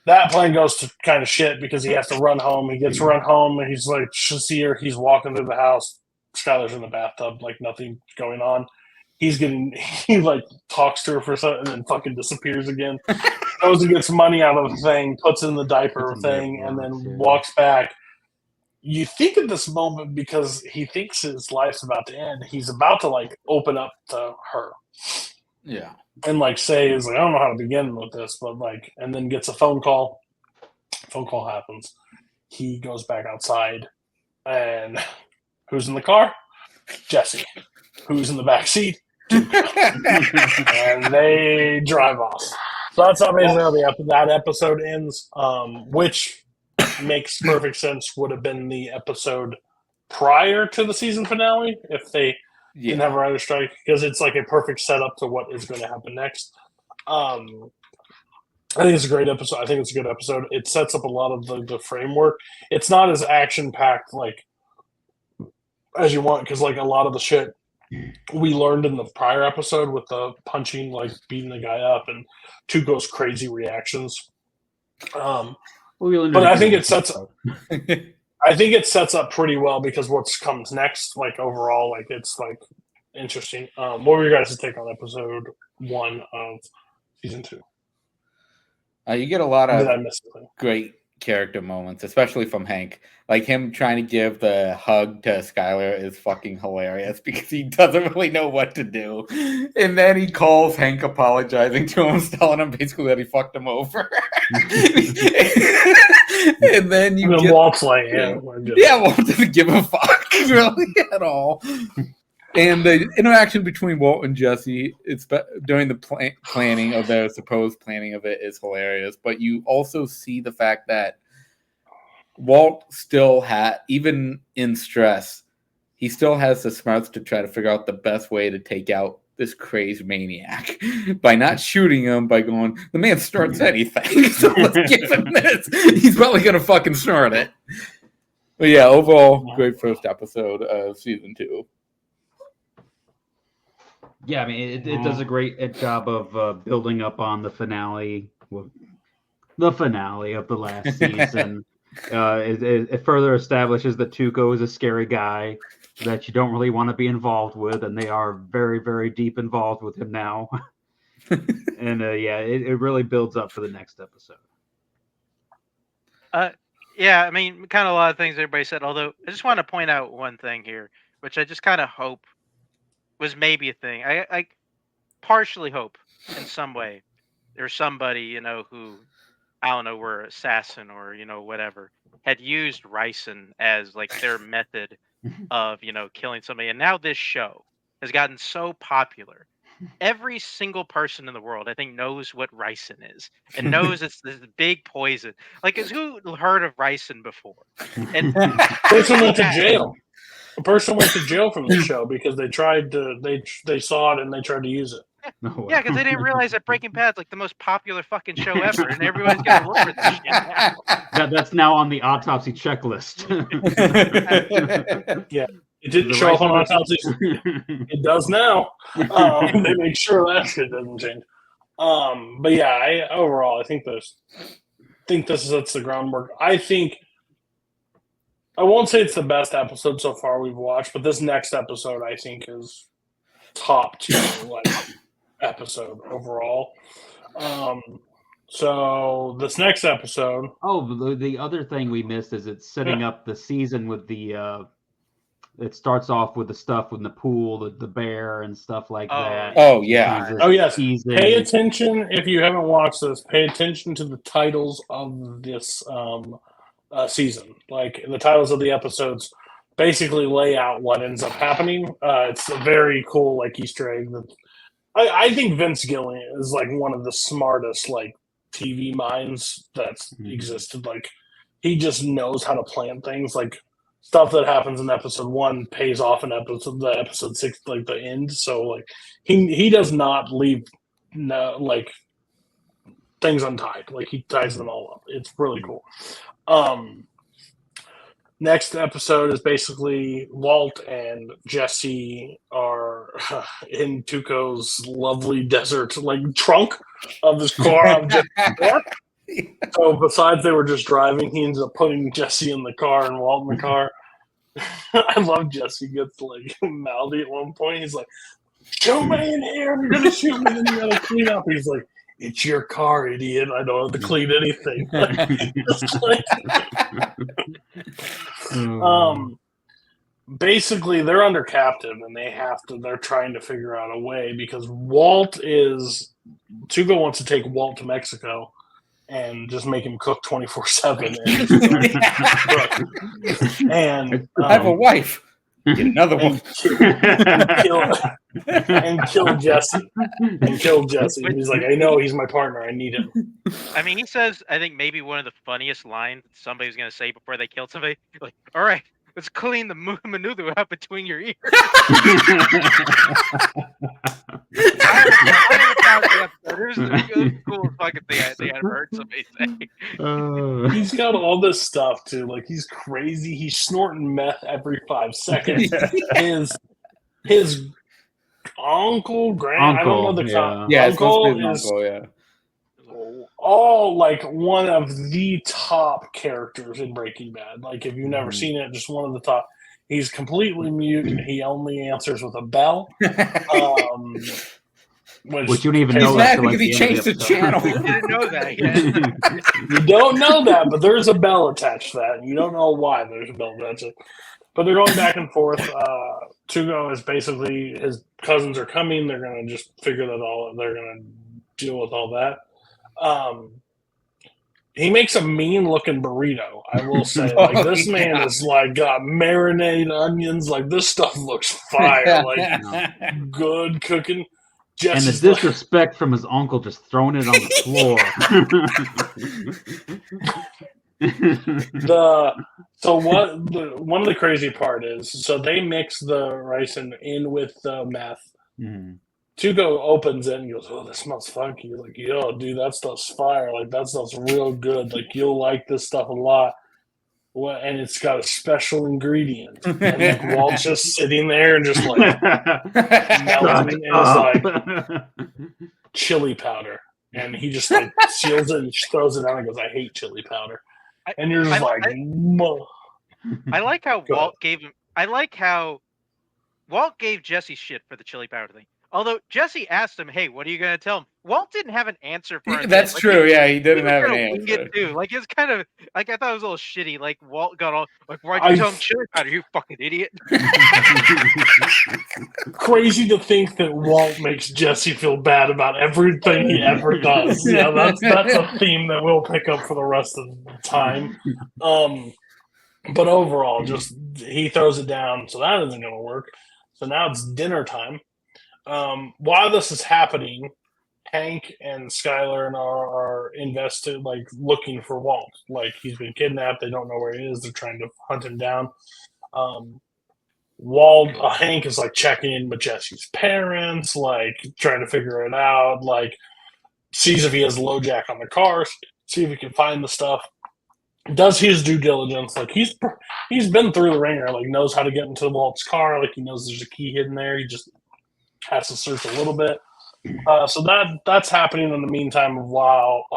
D: That plan goes to kind of shit because he has to run home. He gets run home, and he's like, see her. He's walking through the house. Skylar's in the bathtub, like nothing's going on. He like talks to her for a second and then fucking disappears again. Goes and gets money out of the thing, puts it in the diaper thing, and then walks back. You think at this moment, because he thinks his life's about to end, he's about to like open up to her.
E: Yeah.
D: And like say is like, I don't know how to begin with this, but like, and then gets a phone call. Phone call happens. he goes back outside, and who's in the car? Jesse. Who's in the back seat? And they drive off. So that's how basically how that episode ends, which makes perfect sense. Would have been the episode prior to the season finale if they didn't have a writer's strike, because it's like a perfect setup to what is going to happen next. I think it's a great episode. I think it's a good episode. It sets up a lot of the framework. It's not as action packed like as you want, because like a lot of the shit we learned in the prior episode with the punching, like beating the guy up, and Tuco's crazy reactions. But I think it sets up. I think it sets up pretty well because what comes next, like overall, like it's like interesting. What were your guys' take on episode 1 of season 2?
E: You get a lot of
D: Did I miss anything?
E: great character moments, especially from Hank. Like him trying to give the hug to Skylar is fucking hilarious because he doesn't really know what to do. And then he calls Hank apologizing to him, telling him basically that he fucked him over. And then
D: Walt's like,
E: Walt doesn't give a fuck really at all. And the interaction between Walt and Jesse, it's during the planning of the supposed planning of it, is hilarious. But you also see the fact that Walt still even in stress, he still has the smarts to try to figure out the best way to take out this crazed maniac by not shooting him, by going, the man snorts anything, so let's give him this. He's probably going to fucking snort it. But yeah, overall, great first episode of season 2.
G: Yeah, I mean, it does a great job of building up on the finale of the last season. It further establishes that Tuco is a scary guy that you don't really want to be involved with, and they are very, very deep involved with him now. And it really builds up for the next episode.
F: Yeah, I mean, kind of a lot of things everybody said, although I just want to point out one thing here, which I just kind of hope was maybe a thing. I partially hope in some way there's somebody, who, I don't know, were assassin or, whatever, had used ricin as like their method of, killing somebody. And now this show has gotten so popular. Every single person in the world, I think, knows what ricin is and knows it's this big poison. Like, who heard of ricin before? And
D: person went to jail. A person went to jail from the show because they tried to. They saw it and they tried to use it.
F: Yeah, because they didn't realize that Breaking Bad's like the most popular fucking show ever, and everyone's gonna look for this shit now.
G: That's now on the autopsy checklist.
D: Yeah, it didn't show up on autopsy. It does now. They make sure that shit doesn't change. But yeah, overall, I think this sets the groundwork. I won't say it's the best episode so far we've watched, but this next episode I think is top tier episode overall. So this next episode.
G: Oh, the other thing we missed is it's setting up the season with the. It starts off with the stuff in the pool, the bear and stuff like that.
E: Oh yeah.
D: Oh yes.
G: Season.
D: Pay attention if you haven't watched this. Pay attention to the titles of this season. Like the titles of the episodes basically lay out what ends up happening. It's a very cool Easter egg. I think Vince Gilligan is one of the smartest TV minds that's existed. He just knows how to plan things. Stuff that happens in episode 1 pays off in episode 6, the end. So he does not leave things untied. He ties them all up. It's really cool. Next episode is basically Walt and Jesse are in Tuco's lovely desert trunk of his car. So besides they were just driving, he ends up putting Jesse in the car and Walt in the car. I love Jesse gets mouthy at one point. He's like, "Shoot me in here! You're gonna shoot me, and you gotta clean up." He's like, "It's your car, idiot. I don't have to clean anything." Basically, they're under captive, and they're trying to figure out a way because Tuco wants to take Walt to Mexico. and just make him cook 24/7. And
E: I have a wife. Get another one.
D: And kill Jesse. He's like, I know he's my partner. I need him.
F: I mean, he says, I think maybe one of the funniest lines somebody's going to say before they kill somebody. Like, all right, let's clean the maneuver out between your ears. There's the coolest fucking thing I think I've heard somebody say.
D: He's got all this stuff, too. Like, he's crazy. He's snorting meth every 5 seconds. His uncle, I don't know the
E: uncle is uncle, yeah.
D: All like one of the top characters in Breaking Bad. Like, if you've never seen it, just one of the top. He's completely mute. He only answers with a bell.
G: Which you don't even know.
E: He's mad because he changed the channel.
F: You didn't know that yet.
D: You don't know that, but there's a bell attached to that, and you don't know why there's a bell attached to it. But they're going back and forth. Tugo is basically, his cousins are coming. They're going to just figure that all. They're going to deal with all that. He makes a mean-looking burrito. I will say, like, this man is like got marinated onions. Like, this stuff looks fire. Like, good cooking.
G: And the disrespect from his uncle just throwing it on the floor.
D: One of the crazy part is, so they mix the rice in with the meth.
G: Mm-hmm.
D: Tuco opens it and goes, "Oh, this smells funky." He's like, "Yo, dude, that stuff's fire. Like, that stuff's real good. Like, you'll like this stuff a lot." Well, and it's got a special ingredient. And like, Walt's just sitting there and just like melting, and it's like chili powder. And he just like seals it and throws it down and goes, "I hate chili powder." And you're just
F: I like how Walt gave him. I like how Walt gave Jesse shit for the chili powder thing. Although Jesse asked him, "Hey, what are you going to tell him?" Walt didn't have an answer for him.
E: That's true. He didn't have an answer.
F: Too. Like, it's kind of like, I thought it was a little shitty. Like, Walt got all like, "Why'd you tell him chili powder? You fucking idiot!"
D: Crazy to think that Walt makes Jesse feel bad about everything he ever does. Yeah, that's a theme that we'll pick up for the rest of the time. But overall, just he throws it down, so that isn't going to work. So now it's dinner time. While this is happening, Hank and Skylar are invested, like, looking for Walt. Like, he's been kidnapped. They don't know where he is. They're trying to hunt him down. Hank is like checking in with Jesse's parents, like trying to figure it out, like sees if he has LoJack on the car, see if he can find the stuff. Does his due diligence, like he's been through the ringer, like knows how to get into Walt's car, like he knows there's a key hidden there. He just has to search a little bit. So that's happening in the meantime while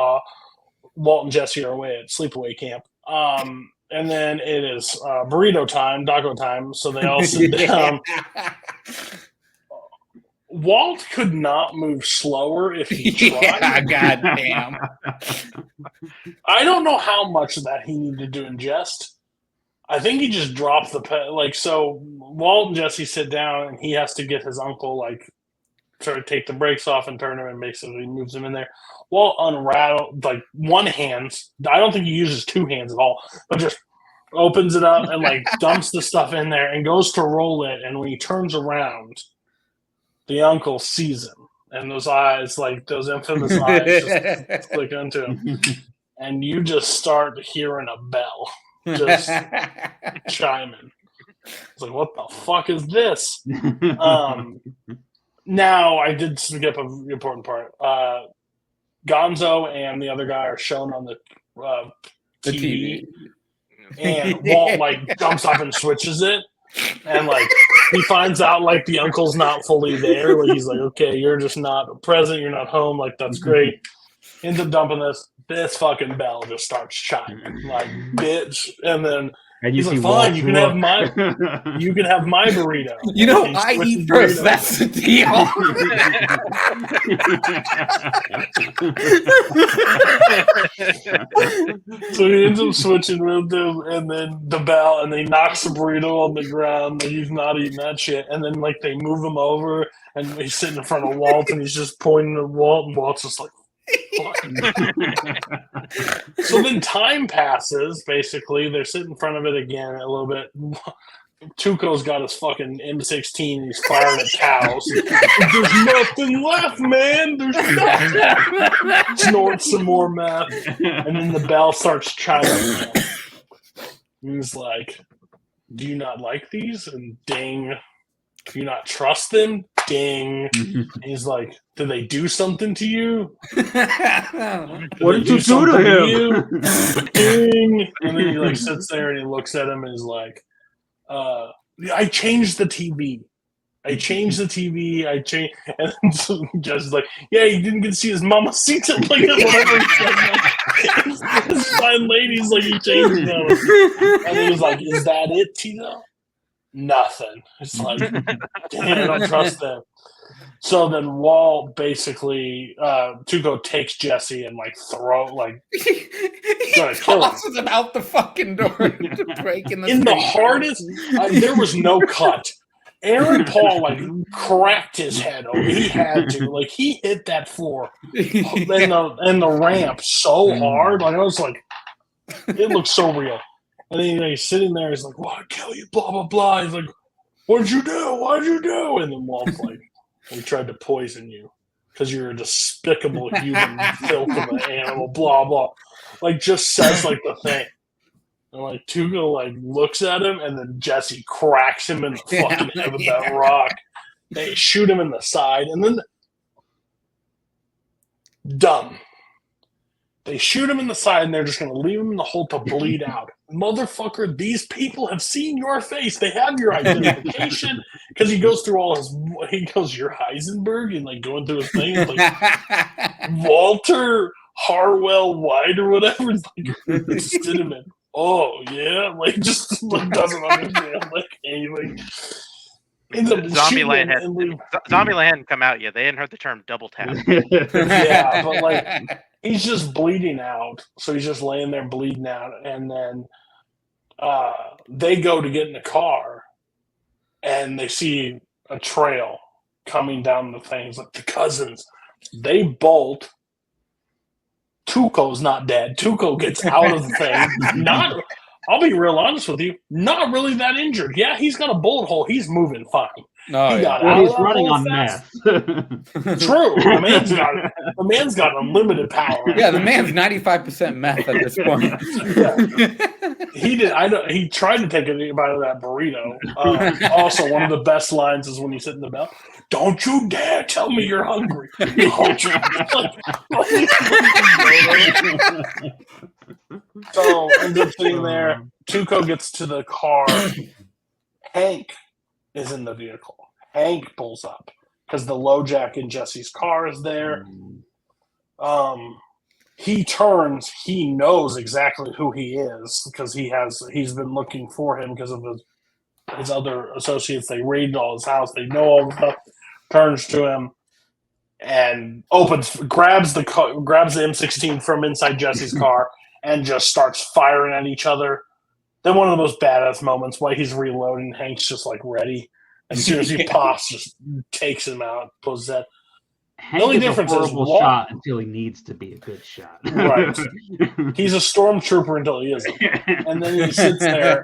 D: Walt and Jesse are away at sleepaway camp. And then it is burrito time, taco time. So they all sit down. Walt could not move slower if he tried.
E: Yeah, goddamn.
D: I don't know how much of that he needed to ingest. I think he just dropped the so Walt and Jesse sit down and he has to get his uncle, like, try to take the brakes off and turn him and basically moves him in there. Walt unrattled, like, one hand. I don't think he uses two hands at all, but just opens it up and, like, dumps the stuff in there and goes to roll it. And when he turns around, the uncle sees him, and those eyes, like those infamous eyes, just click into him, and you just start hearing a bell just chiming. It's like, what the fuck is this? Now, I did skip an important part. Gonzo and the other guy are shown on the TV, and Walt, like, jumps up and switches it. And, like, he finds out, like, the uncle's not fully there. Like, he's like, okay, you're just not present. You're not home. Like, that's great. Ends up dumping this fucking bell just starts chiming. Like, bitch. And then he's like, fine, you can have my burrito.
E: You know, I eat first. That's the deal.
D: So he ends up switching with him, and then the bell, and he knocks the burrito on the ground. Like, he's not eating that shit. And then, like, they move him over, and he's sitting in front of Walt, and he's just pointing at Walt, and Walt's just like, So then time passes. Basically, they're sitting in front of it again a little bit. Tuco's got his fucking M16 and he's firing at cows. There's nothing left, man. There's nothing. Snorts some more meth. And then the bell starts chiming. And he's like, do you not like these? And ding. Do you not trust them? Ding. And he's like, did they do something to you?
G: What did you do to him?
D: Ding. And then he like sits there and he looks at him and is like, I changed the TV. I changed the TV. I changed, and so Jess is like, "Yeah, he didn't get to see his mamacita, like whatever." This fine lady's like, "He changed them," and he was like, "Is that it, Tito?" Nothing. It's like, damn, I don't trust them. So then Walt basically, Tuco takes Jesse and like
E: he tosses him out the fucking door to break in the
D: in the hardest. There was no cut. Aaron Paul like cracked his head over. He had to. Like he hit that floor and the ramp so hard. Like I was like, it looked so real. And then he's sitting there. He's like, "Well, I'll kill you." Blah blah blah. He's like, "What'd you do? What'd you do?" And then Walt's like, "We tried to poison you because you're a despicable human filth of an animal." Blah blah. Like just says like the thing. And like Tuco like looks at him, and then Jesse cracks him in the fucking head with that rock. They shoot him in the side, and then dumb. They shoot him in the side, and they're just going to leave him in the hole to bleed out. Motherfucker, these people have seen your face. They have your identification because he goes through all his. He goes, "You're Heisenberg," and like going through his thing, it's like Walter Harwell White or whatever. It's like cinnamon. Oh yeah, like just like doesn't understand like anything.
F: Zombieland hadn't come out yet. They hadn't heard the term double tap.
D: Yeah, but like he's just bleeding out, so he's just laying there bleeding out, and then they go to get in the car, and they see a trail coming down the things like the cousins. They bolt. Tuco's not dead. Tuco gets out of the thing. I'll be real honest with you, not really that injured. Yeah, he's got a bullet hole. He's moving fine.
E: No,
G: he's running on meth.
D: True. The man's got unlimited power.
E: Yeah, the man's 95% meth at this point.
D: Yeah. He did. I know. He tried to take a bite of that burrito. Also, one of the best lines is when he's hitting the bell. Don't you dare tell me you're hungry. So ends up sitting there. Tuco gets to the car. Hank is in the vehicle. Hank pulls up because the LoJack in Jesse's car is there. He turns. He knows exactly who he is because he's been looking for him because of his other associates. They raided all his house. They know all the stuff. Turns to him and grabs the M16 from inside Jesse's car and just starts firing at each other. Then one of the most badass moments while he's reloading, Hank's just like ready. As soon as he pops, just takes him out. Pulls that.
G: Hank
D: the only
G: is
D: difference
G: a
D: is
G: horrible shot until he needs to be a good shot.
D: Right. He's a stormtrooper until he isn't. And then he sits there.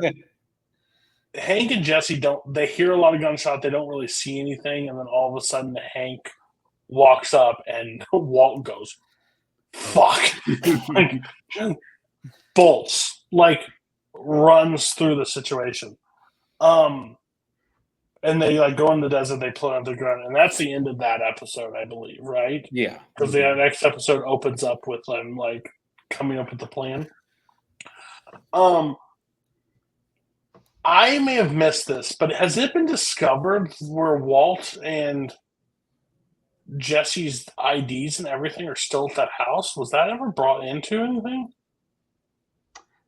D: Hank and Jesse they hear a lot of gunshots. They don't really see anything. And then all of a sudden, Hank walks up and Walt goes, "Fuck." Like, bolts. Like, runs through the situation. And they like go in the desert, they pull out the gun, and that's the end of that episode, I believe, right?
E: Yeah.
D: Because the next episode opens up with them like coming up with the plan. I may have missed this, but has it been discovered where Walt and Jesse's IDs and everything are still at that house? Was that ever brought into anything?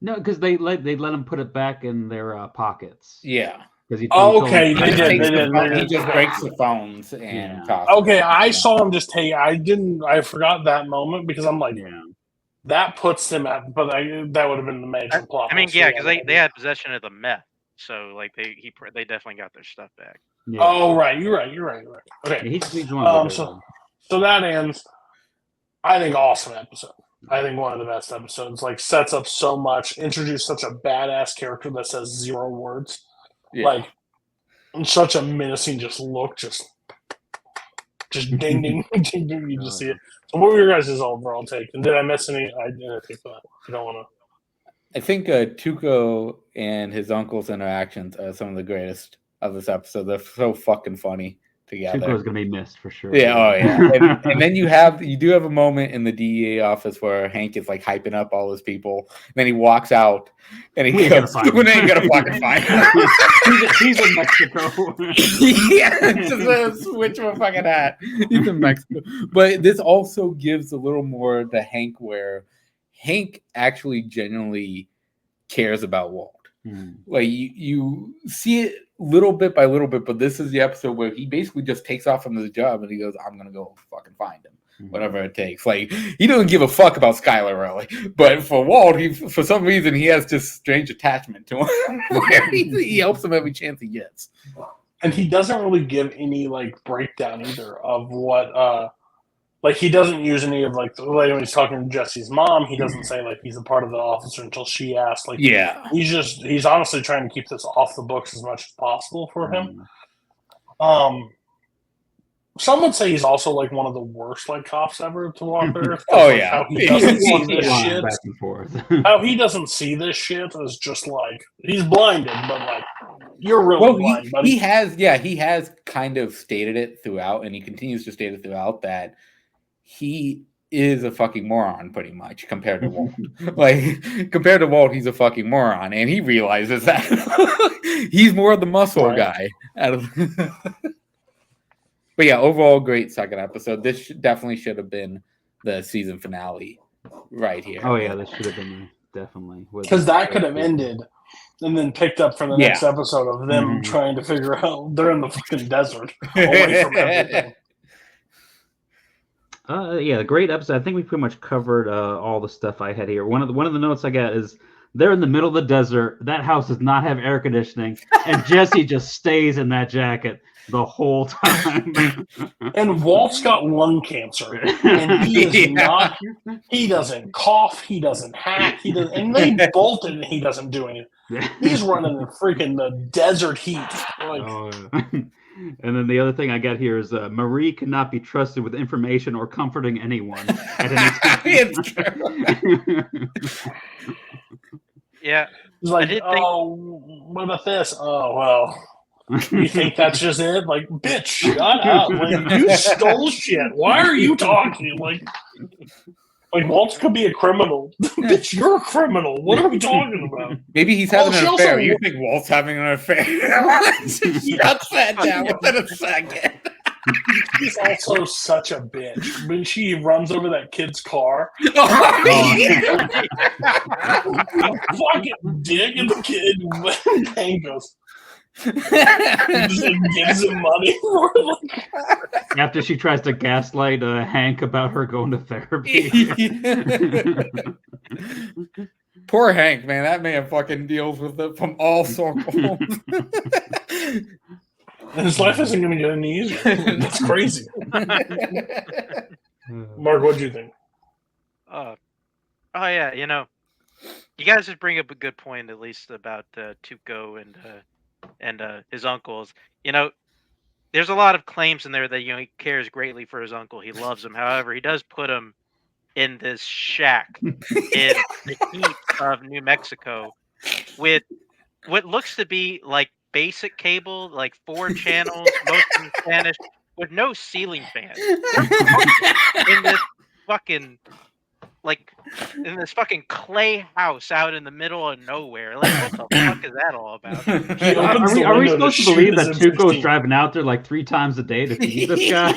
G: No, because they let him put it back in their pockets.
E: Yeah.
G: He
D: okay,
E: He
D: they
E: just
D: did.
E: breaks the phones and
D: Okay, I saw him just take. I forgot that moment because I'm like, that puts them at. But that would have been the major plot.
F: I mean, yeah, because they had possession of the meth, so like they definitely got their stuff back.
D: Yeah. Oh right, you're right. Okay,
G: he's one of
D: so that ends. I think awesome episode. I think one of the best episodes. Like sets up so much, introduced such a badass character that says 0 words.
E: Yeah.
D: Like such a menacing just look, just ding ding ding ding. You just see it. So what were your guys' overall take? And did I miss any? I didn't take that. I don't want
E: I think Tuco and his uncle's interactions are some of the greatest of this episode. They're so fucking funny together.
G: Tuco's gonna be missed for sure.
E: Yeah, oh yeah. And then you do have a moment in the DEA office where Hank is like hyping up all his people. And then he walks out and he goes, "We ain't gonna fucking find him."
G: he's in Mexico.
E: Yeah, just a switch of a fucking hat. He's in Mexico. But this also gives a little more to Hank, where Hank actually genuinely cares about Walt. Like you see it little bit by little bit, but this is the episode where he basically just takes off from his job and he goes, "I'm gonna go fucking find him, whatever it takes." Like he doesn't give a fuck about Skylar really, but for Walt, for some reason he has this strange attachment to him where he helps him every chance he gets.
D: And he doesn't really give any like breakdown either of what like he doesn't use any of like when he's talking to Jesse's mom, he doesn't say like he's a part of the officer until she asks. Like he's honestly trying to keep this off the books as much as possible for him. Some would say he's also like one of the worst like cops ever to walk there.
E: Oh
D: like,
E: yeah,
D: how he doesn't see this shit.
G: Back and forth.
D: How he doesn't see this shit is just like he's blinded, but like you're really blind, buddy.
E: He has kind of stated it throughout, and he continues to state it throughout that he is a fucking moron, pretty much, compared to Walt. Like, compared to Walt, he's a fucking moron, and he realizes that. He's more of the muscle guy. But yeah, overall, great second episode. This definitely should have been the season finale right here.
G: Oh yeah, this should have been definitely.
D: Because that could have ended and then picked up for the next episode of them trying to figure out they're in the fucking desert away from everything.
G: Yeah, the great episode. I think we pretty much covered all the stuff I had here. One of the notes I got is they're in the middle of the desert. That house does not have air conditioning, and Jesse just stays in that jacket the whole time.
D: And Walt's got lung cancer, and he is not. He doesn't cough. He doesn't hack. He doesn't. And they bolted, and he doesn't do anything. He's running in freaking the desert heat. Like,
G: And then the other thing I got here is Marie cannot be trusted with information or comforting anyone at any time.
F: Yeah.
D: He's like, what about this? Oh, well, you think that's just it? Like, bitch, shut up. Like, you stole shit. Why are you talking? Like Walt could be a criminal. Bitch, you're a criminal. What are we talking about?
E: Maybe he's having an affair. You think Walt's having an affair? Shut that down within a second.
D: He's also such a bitch. When she runs over that kid's car, fucking dick, and the kid Hank goes, just like gives him money for it.
G: After she tries to gaslight Hank about her going to therapy.
E: Poor Hank, man. That man fucking deals with it from all circles.
D: And his life isn't going to get any easier. That's crazy. Mark, what do you think?
F: Oh yeah, you guys just bring up a good point, at least about Tuco and his uncles. There's a lot of claims in there that he cares greatly for his uncle. He loves him. However, he does put him in this shack in the heat of New Mexico with what looks to be like basic cable, like 4 channels, most in Spanish, with no ceiling fan. in this fucking clay house out in the middle of nowhere. Like, what the fuck is that all about?
G: Are we supposed to believe that Tuco's driving out there like 3 times a day to feed this guy?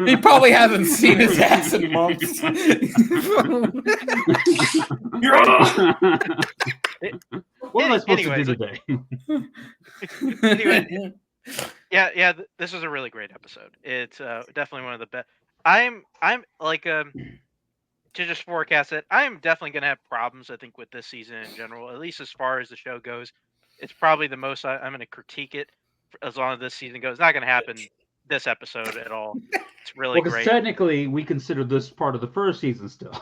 E: He probably hasn't seen his ass in months.
G: What am I supposed to do today?
F: Anyway, yeah, this was a really great episode. It's definitely one of the best. I'm like to just forecast it. I'm definitely gonna have problems, I think, with this season in general. At least as far as the show goes, it's probably the most I'm gonna critique it as long as this season goes. It's not gonna happen this episode at all. It's really
G: Well, because
F: great.
G: technically we consider this part of the first season still.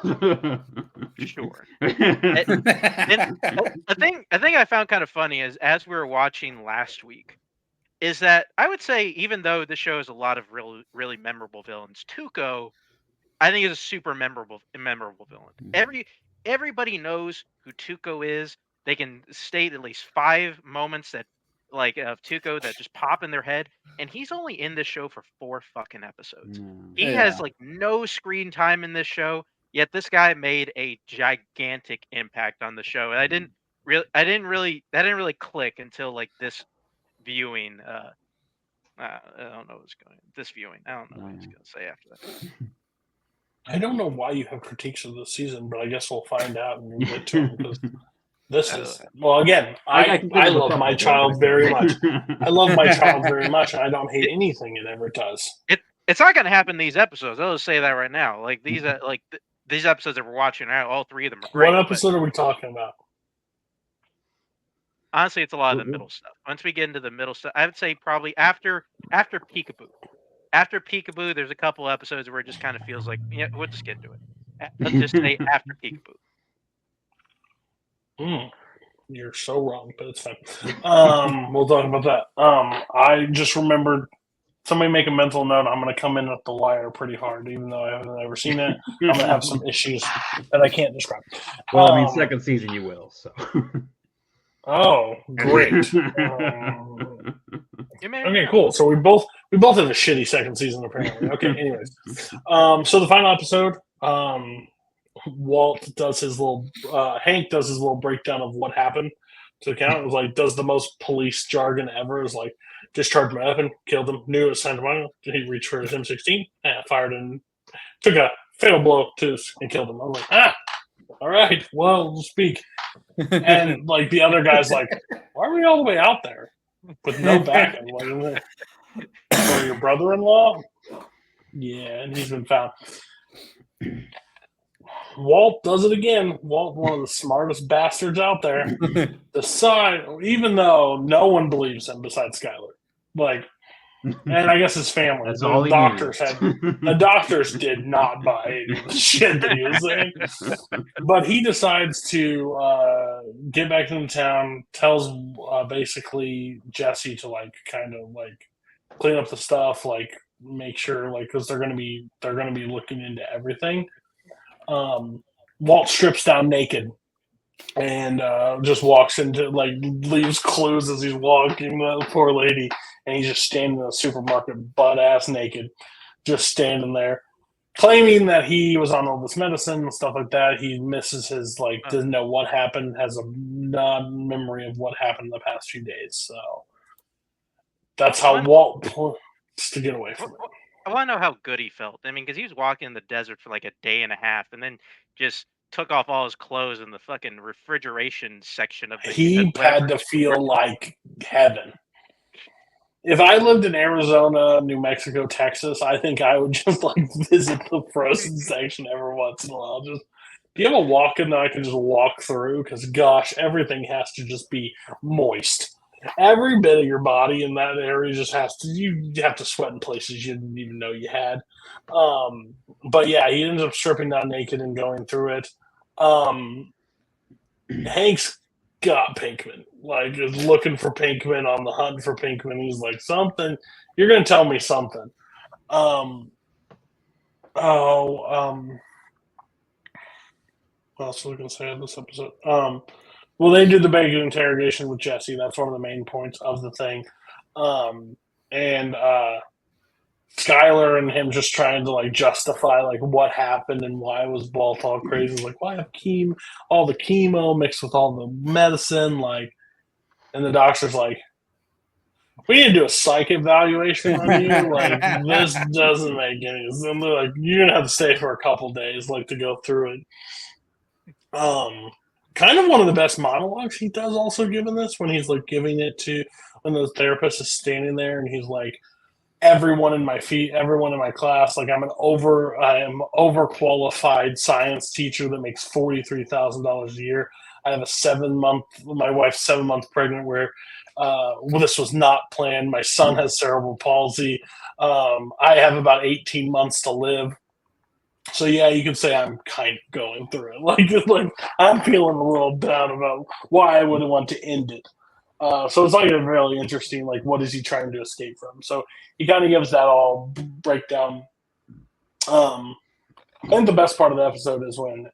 F: Sure. And a thing I found kind of funny is as we were watching last week, is that I would say even though the show has a lot of really memorable villains, Tuco I think is a super memorable villain. Everybody knows who Tuco is. They can state at least 5 moments that of Tuco that just pop in their head, and he's only in this show for 4 fucking episodes. He has no screen time in this show, yet this guy made a gigantic impact on the show. And that didn't really click until this viewing. I don't know what's going. This viewing, I don't know what I was going to say after that.
D: I don't know why you have critiques of this season, but I guess we'll find out and we'll get to them because this is again. I love my child very much. I love my child very much, and I don't hate anything it ever does.
F: It's not going to happen in these episodes. I'll just say that right now. These episodes that we're watching now, all 3 of them are great.
D: What episode are we talking about?
F: Honestly, it's a lot of the middle stuff. Once we get into the middle stuff, I would say probably after Peekaboo. After Peekaboo, there's a couple episodes where it just kind of feels like, we'll just get into it. Let's just say after Peekaboo.
D: You're so wrong, but it's fine. We'll talk about that. I just remembered somebody make a mental note. I'm going to come in at the wire pretty hard, even though I haven't ever seen it. I'm going to have some issues that I can't describe.
G: Well, I mean, second season you will, so.
D: Oh, great. Okay, cool. So we both have a shitty second season, apparently. Okay, anyways. So the final episode, Walt does his little Hank does his little breakdown of what happened to the count. It was like, does the most police jargon ever. It was like, discharged my weapon, killed him, knew it was Santa Monica. He reached for his M16, fired and took a fatal blow to and killed him. I'm like, all right, well, speak. And the other guy's like, why are we all the way out there with no backup? For your brother-in-law? Yeah, and he's been found. Walt does it again. Walt, one of the smartest bastards out there, even though no one believes him besides Skyler. And I guess his family.
G: That's all
D: the doctors did not buy the shit that he was saying. But he decides to get back into town, tells basically Jesse to clean up the stuff, make sure because they're gonna be looking into everything. Walt strips down naked and just walks into leaves clues as he's walking. The poor lady. And he's just standing in the supermarket, butt-ass naked, just standing there, claiming that he was on all this medicine and stuff like that. He misses his, doesn't know what happened, has a non-memory of what happened in the past few days. So that's how Walt wants to get away from it.
F: I want to know how good he felt. I mean, because he was walking in the desert for a day and a half and then just took off all his clothes in the fucking refrigeration section of the...
D: He had to feel like heaven. If I lived in Arizona, New Mexico, Texas, I think I would just visit the frozen section every once in a while. Just, do you have a walk-in that I can just walk through? Because gosh, everything has to just be moist. Every bit of your body in that area just you have to sweat in places you didn't even know you had. But yeah, he ends up stripping down naked and going through it. Hank's got Pinkman. Is looking for Pinkman, on the hunt for Pinkman. He's like, something. You're going to tell me something. What else was I going to say in this episode? Well, they do the big interrogation with Jesse. That's one of the main points of the thing. And Skyler and him just trying to justify what happened and why was Walt all crazy. Why have all the chemo mixed with all the medicine? And the doctor's like, we need to do a psych evaluation on you. This doesn't make any sense. And they're like, you're going to have to stay for a couple days, to go through it. Kind of one of the best monologues he does also given this, when he's giving it to, when the therapist is standing there and he's like, everyone in my class. Like, I am overqualified science teacher that makes $43,000 a year. I have my wife's 7 months pregnant, where this was not planned. My son has cerebral palsy. I have about 18 months to live. So yeah, you could say I'm kind of going through it. Like I'm feeling a little down about why I wouldn't want to end it. So it's like a really interesting, like, what is he trying to escape from? So he kind of gives that all breakdown. I think the best part of the episode is when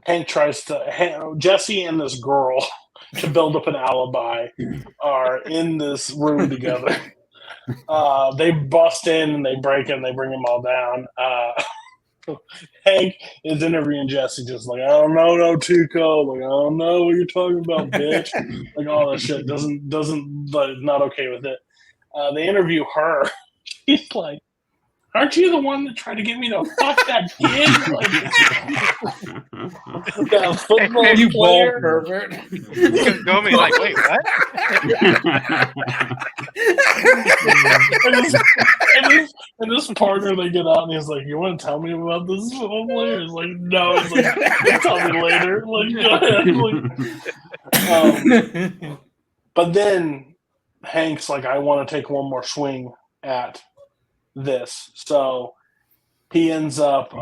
D: Hank Jesse and this girl to build up an alibi are in this room together. They bust in and they break in, they bring them all down. Hank is interviewing Jesse, just like, I don't know, no Tico, like, I don't know what you're talking about, bitch. Like, all that shit doesn't, but not okay with it. They interview her. She's like, aren't you the one that tried to get me to fuck that kid? Like, that football
E: You ball
D: player.
E: pervert.
F: Go me like, wait, what?
D: and this partner, they get out and he's like, you want to tell me about this football player? He's like, no. He's like, you'll tell me later. Like, go ahead. Like, but then Hank's like, I want to take one more swing at this. So he ends up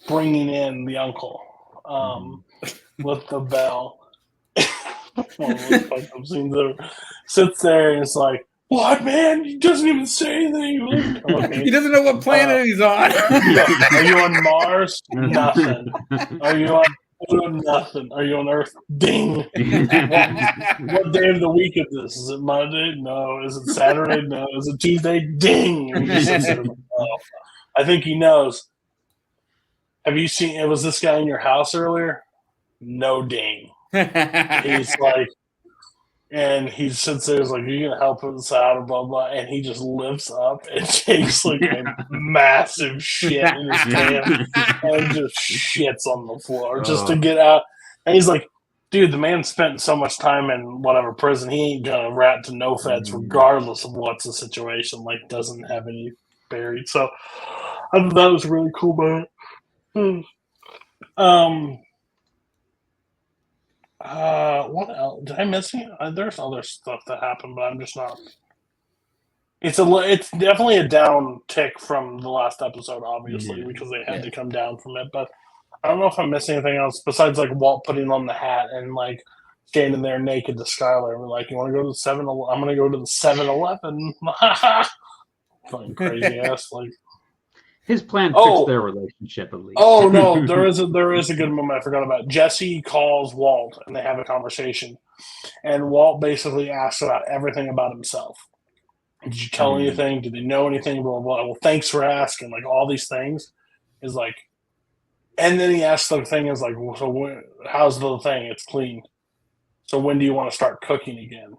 D: bringing in the uncle with the bell. One of those fucked up scenes ever. Sits there and it's like, what, man? He doesn't even say anything. Like, okay.
E: He doesn't know what planet he's on.
D: Are you on Mars? Nothing. Are you on nothing? Are you on Earth? Ding. What day of the week is this? Is it Monday? No. Is it Saturday? No. Is it Tuesday? Ding. And he just sits there like, oh. I think he knows. Have you seen? Was this guy in your house earlier? No, ding. He's like, and he sits there, is like, are you gonna help us out, blah blah, and he just lifts up and takes like a massive shit in his pants and just shits on the floor just to get out. And he's like, dude, the man spent so much time in whatever prison, he ain't gonna rat to no feds regardless of what's the situation. Like, doesn't have any buried. So I thought that was really cool, but what else? Did I miss any? There's other stuff that happened, but I'm just not. It's definitely a down tick from the last episode, obviously, because they had to come down from it. But I don't know if I'm missing anything else besides like Walt putting on the hat and like standing there naked to Skylar. We're like, you want to go to the 7-Eleven? I'm going to go to the 7-Eleven. Fucking crazy ass. Like,
G: his plan fixed their relationship at least.
D: Oh no, there is a good moment I forgot about. Jesse calls Walt and they have a conversation, and Walt basically asks about everything about himself. Did you tell anything? Did they know anything? Blah, blah, blah. Well, thanks for asking. Like, all these things is like, and then he asks the thing is like, well, so how's the thing? It's clean. So when do you want to start cooking again?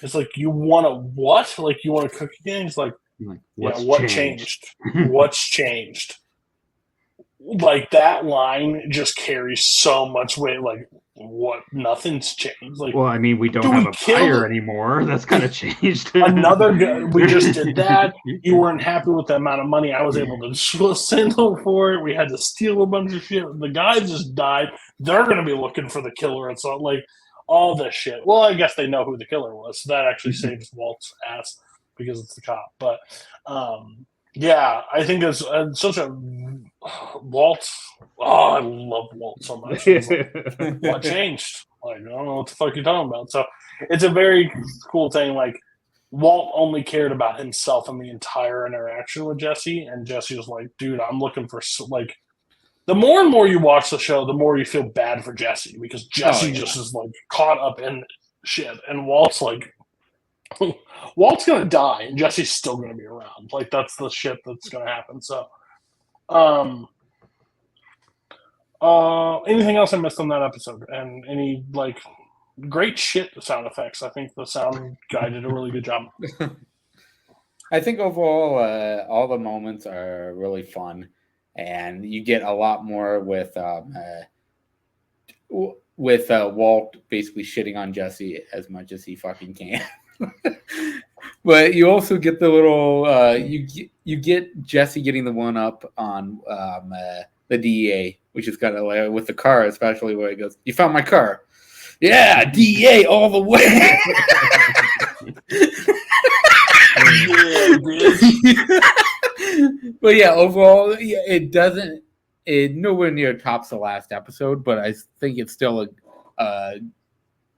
D: It's like, you want to what? Like, you want to cook again? It's like, what changed? What's changed? Like, that line just carries so much weight. Like, what? Nothing's changed. Like,
G: well, I mean, we don't have a fire anymore. That's kind of changed.
D: Another guy, we just did that. You weren't happy with the amount of money I was able to swindle for it. We had to steal a bunch of shit. The guy just died. They're going to be looking for the killer. And so, like, all this shit. Well, I guess they know who the killer was. So that actually saves Walt's ass because it's the cop. But, yeah, I think it's such a Walt. Oh, I love Walt so much. Like, what changed? Like, I don't know what the fuck you're talking about. So it's a very cool thing. Like, Walt only cared about himself in the entire interaction with Jesse, and Jesse was like, dude, I'm looking for, like, the more and more you watch the show, the more you feel bad for Jesse, because Jesse just is like caught up in shit, and Walt's like, Walt's gonna die, and Jesse's still gonna be around. Like, that's the shit that's gonna happen. So, anything else I missed on that episode? And any like great shit sound effects? I think the sound guy did a really good job.
E: I think overall, all the moments are really fun, and you get a lot more with Walt basically shitting on Jesse as much as he fucking can. But you also get the little you get Jesse getting the one up on the DEA, which is kind of like with the car, especially where he goes, "You found my car." Yeah, DEA all the way. But yeah, overall, yeah, it nowhere near tops the last episode, but I think it's still a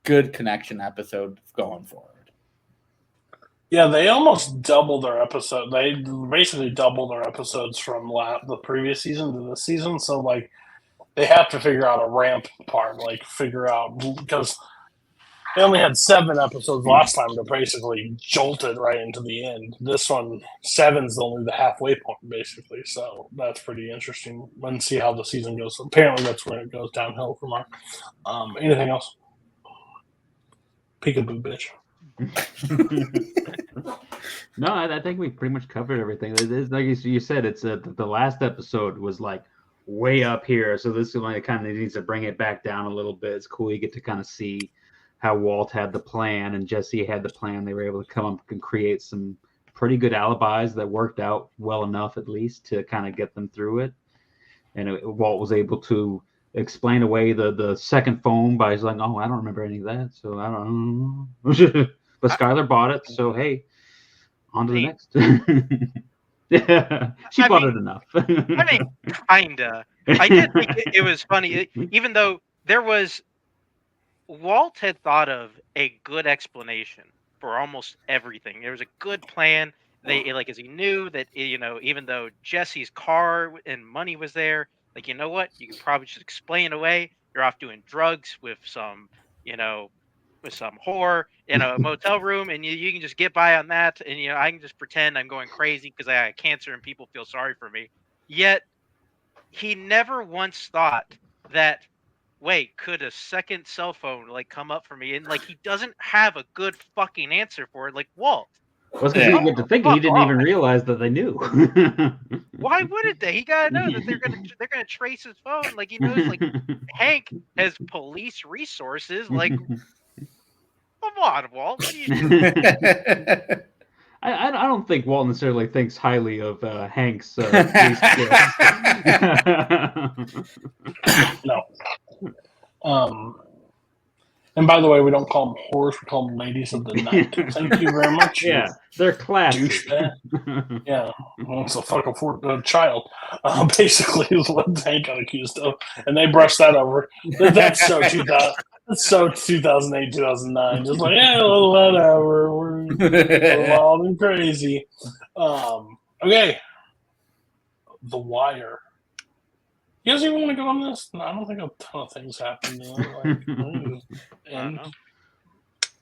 E: good connection episode going forward.
D: Yeah, they almost doubled their episode. They basically doubled their episodes from the previous season to this season. So, like, they have to figure out a ramp part, because they only had 7 episodes last time. They're basically jolted right into the end. This one, 7's only the halfway point, basically. So that's pretty interesting. Let's see how the season goes. Apparently, that's where it goes downhill from our. Anything else? Peekaboo, bitch.
G: No, I think we pretty much covered everything. It is, like you said, it's the last episode was like way up here, so this one kind of needs to bring it back down a little bit. It's cool you get to kind of see how Walt had the plan and Jesse had the plan. They were able to come up and create some pretty good alibis that worked out well enough, at least, to kind of get them through it. And Walt was able to explain away the second phone by like, "Oh, I don't remember any of that, so I don't know." But Skylar bought it, so hey, on to the next. Yeah, she bought it enough.
F: I mean, kinda. I did think it was funny, even though Walt had thought of a good explanation for almost everything. There was a good plan. As he knew that, even though Jesse's car and money was there, like, you know what, you can probably just explain away. You're off doing drugs with some whore in a motel room, and you can just get by on that, and I can just pretend I'm going crazy because I had cancer and people feel sorry for me. Yet he never once thought that, wait, could a second cell phone come up for me? And he doesn't have a good fucking answer for it. Like, Walt.
G: Well, because you get to think he didn't even realize that they knew.
F: Why wouldn't they? He gotta know that they're gonna trace his phone. Like, he knows Hank has police resources. Like, come on, Walt. What are you doing?
G: I don't think Walt necessarily thinks highly of Hank's police skills.
D: No. And by the way, we don't call them whores; we call them ladies of the night. Thank you very much.
G: Yeah, they're classy.
D: Yeah, well, it's a fucking child. Basically, is what Hank got accused of, and they brushed that over. That's so 2000. That's so 2008, 2009. Just like, yeah, whatever. We're wild and crazy. Okay, The Wire. You guys even want to go on this? No, I don't think a ton of things happened.
F: I don't know.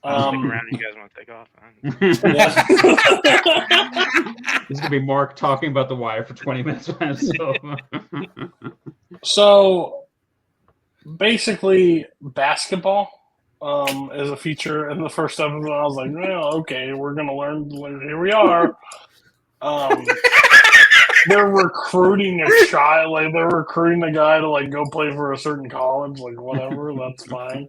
F: I'll stick around if you guys want to take off.
G: This is going to be Mark talking about The Wire for 20 minutes.
D: So, basically, basketball is a feature in the first episode. I was like, well, okay, we're going to learn. Here we are. They're recruiting a child, they're recruiting a guy to go play for a certain college, whatever, that's fine.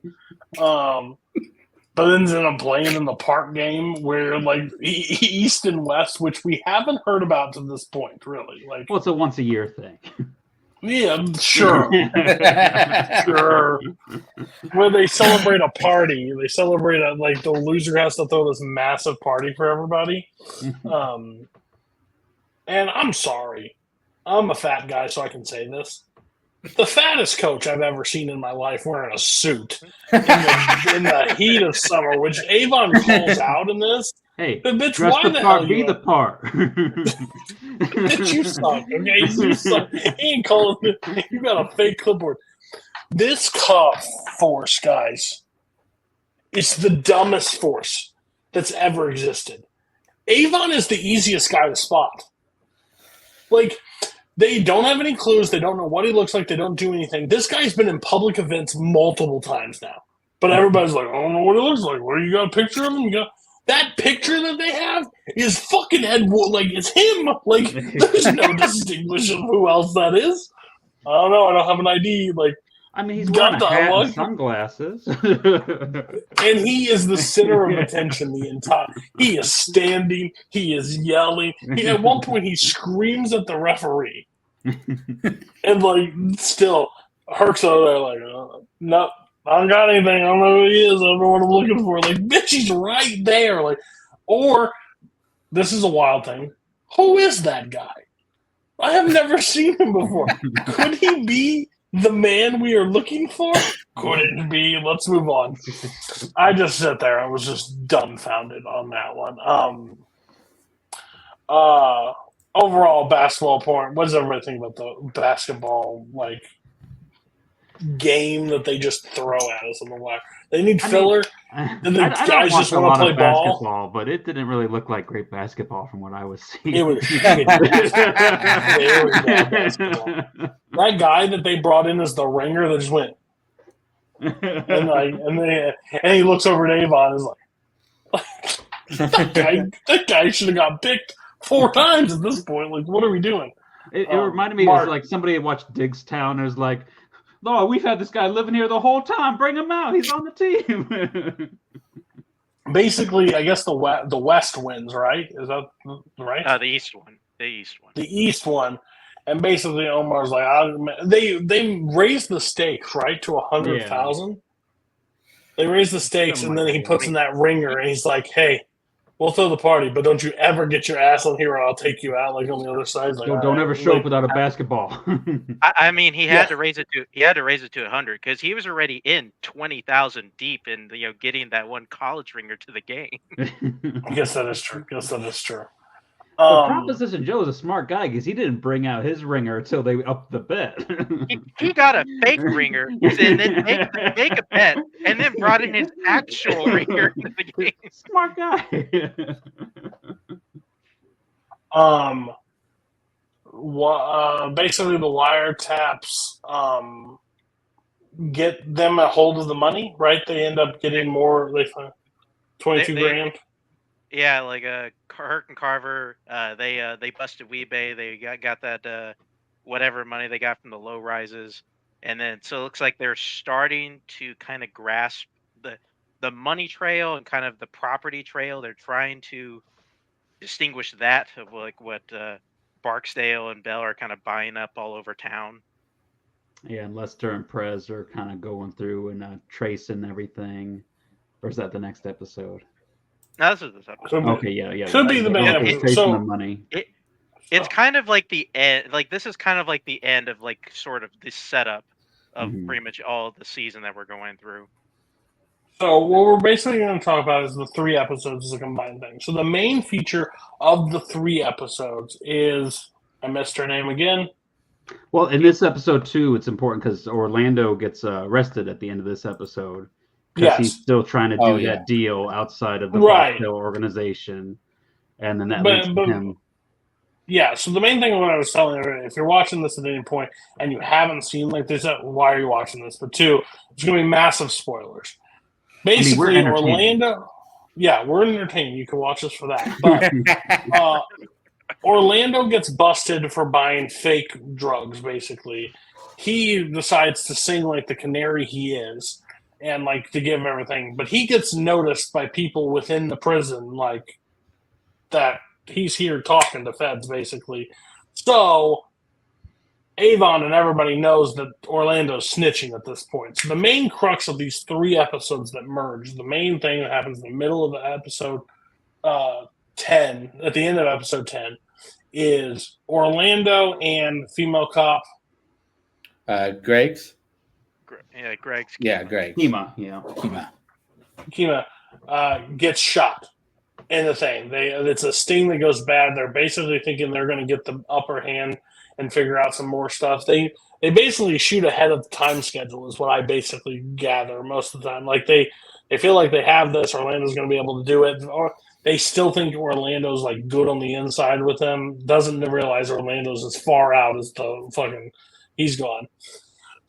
D: But ends up playing in the park game where East and West, which we haven't heard about to this point, really.
G: Well, it's a once a year thing.
D: Yeah, sure. Sure. Where they celebrate a party. They celebrate the loser has to throw this massive party for everybody. And I'm sorry. I'm a fat guy, so I can say this. The fattest coach I've ever seen in my life wearing a suit in the heat of summer, which Avon calls out in this.
G: Hey,
D: bitch,
G: dress
D: why
G: the
D: hell
G: part, be the part.
D: Bitch, you suck, okay? You suck. He ain't calling it. You got a fake clipboard. This cuff force, guys, is the dumbest force that's ever existed. Avon is the easiest guy to spot. They don't have any clues. They don't know what he looks like. They don't do anything. This guy's been in public events multiple times now. But everybody's like, I don't know what he looks like. Where you got a picture of him? That picture that they have is fucking Ed Wood. It's him. There's no distinguishing who else that is. I don't know. I don't have an ID.
G: I mean, he's
D: got
G: wearing
D: the
G: a hat
D: look.
G: and sunglasses.
D: And he is the center of attention the entire. He is standing. He is yelling. At one point, he screams at the referee, and like still, Herc's over there like, nope, I don't got anything. I don't know who he is. I don't know what I'm looking for. Like, bitch, he's right there. Like, or this is a wild thing. Who is that guy? I have never seen him before. Could he be the man we are looking for? Could it be? Let's move on. I just sat there. I was just dumbfounded on that one. Overall basketball point. What does everybody think about the basketball game that they just throw at us on the wire? They need filler.
G: I
D: Guys just want to play ball.
G: basketball, but it didn't really look like great basketball from what I was seeing.
D: It was shitty. Very bad basketball. That guy that they brought in as the ringer that just went and he looks over at Avon and is like that guy should have got picked 4 times at this point. Like, what are we doing?
G: It reminded me of like somebody had watched Digstown and was like, "No, we've had this guy living here the whole time. Bring him out. He's on the team."
D: Basically, I guess the West wins, right? Is that right?
F: The East one.
D: The East one. And basically, Omar's like, they raised the stakes, right, to 100,000. Yeah. They raised the stakes, and then he puts in that ringer, and he's like, "Hey, we'll throw the party, but don't you ever get your ass on here, or I'll take you out." Like on the other side, like,
G: don't ever show up without a basketball.
F: I mean, he had to raise it to 100 because he was already in 20,000 deep in getting that one college ringer to the game.
D: I guess that is true.
G: But Proposition Joe is a smart guy because he didn't bring out his ringer until they upped the bet.
F: he got a fake ringer and then make a bet and then brought in his actual ringer into the game.
G: Smart guy.
D: Basically the wiretaps get them a hold of the money, right? They end up getting more. They find 22 grand.
F: Yeah, like Hurt and Carver, they busted Weebay. They got that whatever money they got from the low rises, and then so it looks like they're starting to kind of grasp the money trail and kind of the property trail. They're trying to distinguish that of like what Barksdale and Bell are kind of buying up all over town.
G: Yeah, and Lester and Prez are kind of going through and tracing everything. Or is that the next episode?
F: No, this is this episode.
G: Okay, yeah.
D: Could be the main episode.
G: So the money.
F: It's kind of like the end. Like this is kind of like the end of like sort of the setup of pretty much all of the season that we're going through.
D: So what we're basically going to talk about is the 3 episodes as a combined thing. So the main feature of the 3 episodes is, I missed her name again.
G: Well, in this episode too, it's important because Orlando gets arrested at the end of this episode. Because he's still trying to do that deal outside of the Barksdale organization. And then that leads to him.
D: Yeah, so the main thing of what I was telling everybody, if you're watching this at any point and you haven't seen like this, why are you watching this? But 2, it's going to be massive spoilers. Basically, Orlando... Yeah, we're entertaining. You can watch us for that. But Orlando gets busted for buying fake drugs, basically. He decides to sing like the canary he is. And like to give him everything, but he gets noticed by people within the prison, like that he's here talking to feds, basically. So Avon and everybody knows that Orlando's snitching at this point. So the main crux of these 3 episodes that merge, the main thing that happens in the middle of the episode 10, at the end of episode 10, is Orlando and female cop
E: Greg's.
F: Yeah, Greg's.
E: Yeah, Greg.
G: Kima
D: gets shot in the thing. It's a sting that goes bad. They're basically thinking they're going to get the upper hand and figure out some more stuff. They basically shoot ahead of the time schedule is what I basically gather most of the time. Like they feel like they have this. Orlando's going to be able to do it. Or they still think Orlando's like good on the inside with them. Doesn't realize Orlando's as far out as the fucking he's gone.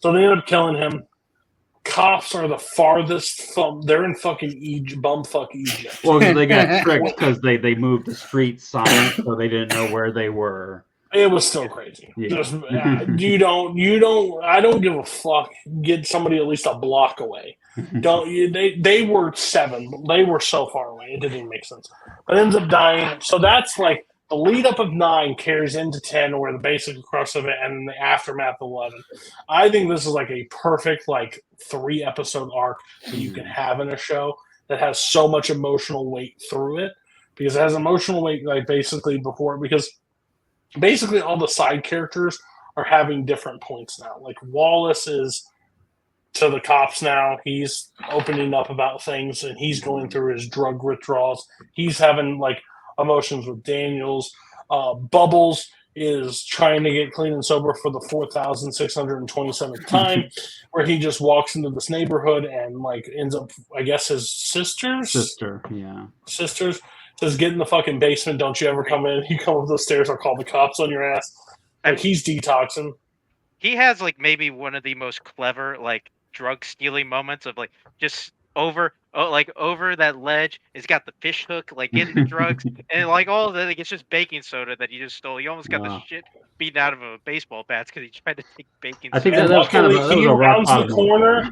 D: So they end up killing him. Cops are the farthest from. They're in fucking bumfuck Egypt.
G: Well, they got tricked because they moved the street sign, so they didn't know where they were.
D: It was still crazy.
G: Yeah.
D: Just you don't. I don't give a fuck. Get somebody at least a block away. Don't you? They were 7. They were so far away. It didn't even make sense. But ends up dying. So that's like the lead up of 9 carries into 10, where the basic crux of it, and the aftermath of 11. I think this is like a perfect like 3-episode arc that you can have in a show that has so much emotional weight through it, because it has emotional weight like basically before, because basically all the side characters are having different points now. Like Wallace is to the cops now. He's opening up about things, and he's going through his drug withdrawals. He's having like emotions with Daniels. Bubbles is trying to get clean and sober for the 4,627th time, where he just walks into this neighborhood and like ends up, I guess, his sisters says, get in the fucking basement. Don't you ever come in. You come up the stairs, I'll call the cops on your ass. Like, he's detoxing.
F: He has like maybe one of the most clever like drug stealing moments of like just over that ledge. It's got the fish hook, like getting the drugs, and like all of that. Like, it's just baking soda that he just stole. He almost got the shit beaten out of him with baseball bats because he tried to take baking soda.
G: I think that was kind of
D: he rounds the corner.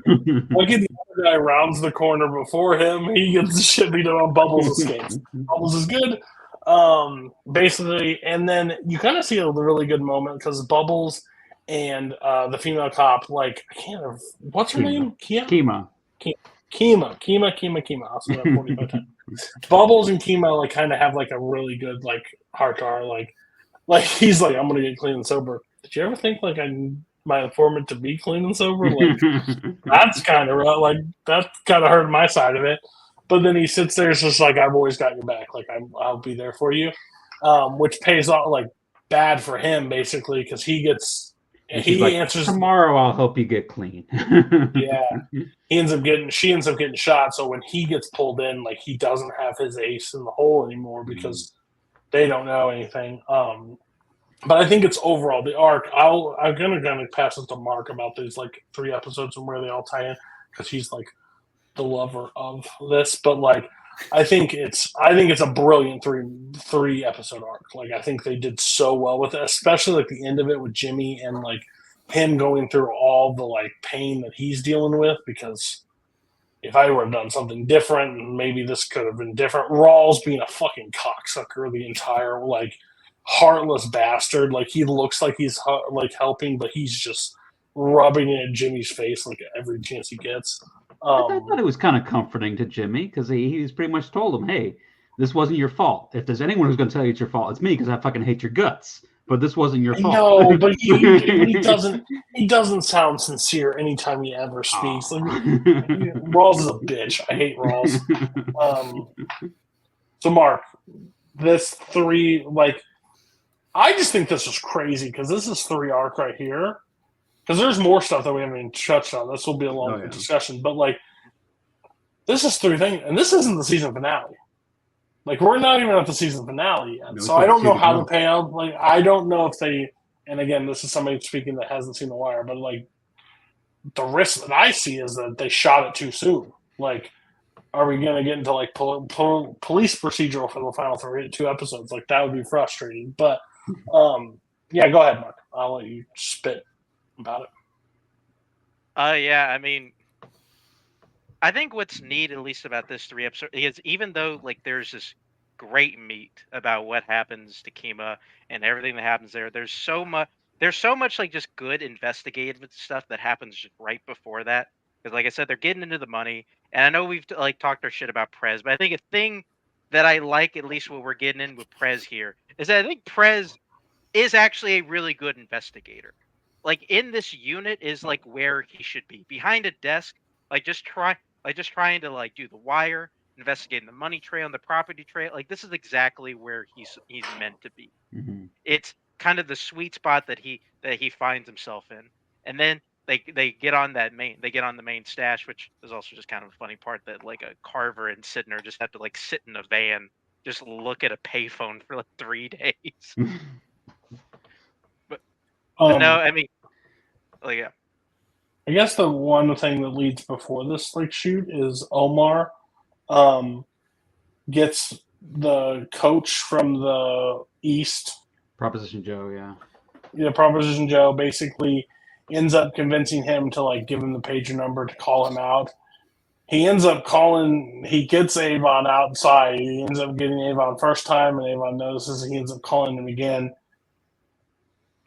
D: Lucky the other guy rounds the corner before him. He gets the shit beat out on Bubbles escapes. Bubbles is good. Basically, and then you kind of see a really good moment because Bubbles and the female cop, like, I can't have, what's her name?
G: Kima.
D: I'll say that 45 times. Bubbles and Kima like kind of have like a really good like heart to heart. Like he's like, I'm gonna get clean and sober. Did you ever think like I need my informant to be clean and sober? Like that's kind of like that kind of hurt my side of it. But then he sits there, it's just like, I've always got your back. Like I'll be there for you, which pays off like bad for him basically because he gets. And he like, answers
G: tomorrow. I'll help you get clean.
D: Yeah, she ends up getting shot. So when he gets pulled in, like he doesn't have his ace in the hole anymore because they don't know anything. But I think it's overall the arc. I'm gonna pass it to Mark about these like 3 episodes and where they all tie in because he's like the lover of this. But like I think it's a brilliant 3 episode arc. Like I think they did so well with it, especially like the end of it with Jimmy and like him going through all the like pain that he's dealing with. Because if I would have done something different, maybe this could have been different. Rawls being a fucking cocksucker the entire like heartless bastard. Like he looks like he's like helping, but he's just rubbing it in Jimmy's face like every chance he gets.
G: I thought it was kind of comforting to Jimmy because he's pretty much told him, hey, this wasn't your fault. If there's anyone who's going to tell you it's your fault, it's me because I fucking hate your guts. But this wasn't your fault.
D: No, but he doesn't. He doesn't sound sincere anytime he ever speaks. Like, Rawls is a bitch. I hate Rawls. So Mark, this 3 like, I just think this is crazy because this is 3 arc right here. Because there's more stuff that we haven't even touched on. This will be a long discussion. But, like, this is 3 things. And this isn't the season finale. Like, we're not even at the season finale yet. So I don't know how to pay out. Like, I don't know if they – and, again, this is somebody speaking that hasn't seen The Wire. But, like, the risk that I see is that they shot it too soon. Like, are we going to get into, like, police procedural for the final 2 episodes? Like, that would be frustrating. But, yeah, go ahead, Mark. I'll let you spit about it.
F: Yeah, I mean, I think what's neat, at least about this 3 episodes, is even though like there's this great meat about what happens to Kima and everything that happens there, there's so much like just good investigative stuff that happens just right before that. Because like I said, they're getting into the money, and I know we've like talked our shit about Prez, but I think a thing that I like, at least what we're getting in with Prez here, is that I think Prez is actually a really good investigator. Like in this unit is like where he should be, behind a desk, like just trying to like do the wire, investigating the money trail and the property trail. Like this is exactly where he's meant to be.
G: Mm-hmm.
F: It's kind of the sweet spot that he finds himself in. And then they get on the main stash, which is also just kind of a funny part that like a Carver and Sidner just have to like sit in a van, just look at a payphone for like 3 days. But no, I mean, like, yeah.
D: I guess the one thing that leads before this like shoot is Omar gets the coach from the East
G: Proposition Joe, yeah.
D: Yeah, Proposition Joe basically ends up convincing him to like give him the pager number to call him out. He ends up calling. He gets Avon outside. He ends up getting Avon first time, and Avon notices. He ends up calling him again.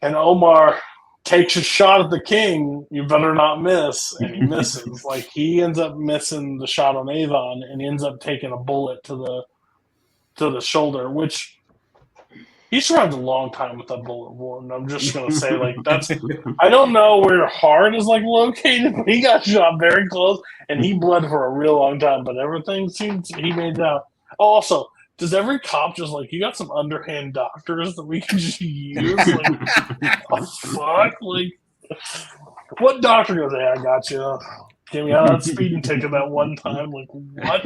D: And Omar takes a shot at the king. You better not miss, and he misses. Like he ends up missing the shot on Avon, and he ends up taking a bullet to the shoulder, which he survived a long time with that bullet wound. I'm just gonna say, like that's. I don't know where heart is like located, but he got shot very close, and he bled for a real long time. But everything seems he made it out. Also, does every cop just like you got some underhand doctors that we can just use? Like, oh, fuck, like what doctor goes? Hey, I got you. Get me out of that speeding ticket that one time. Like what?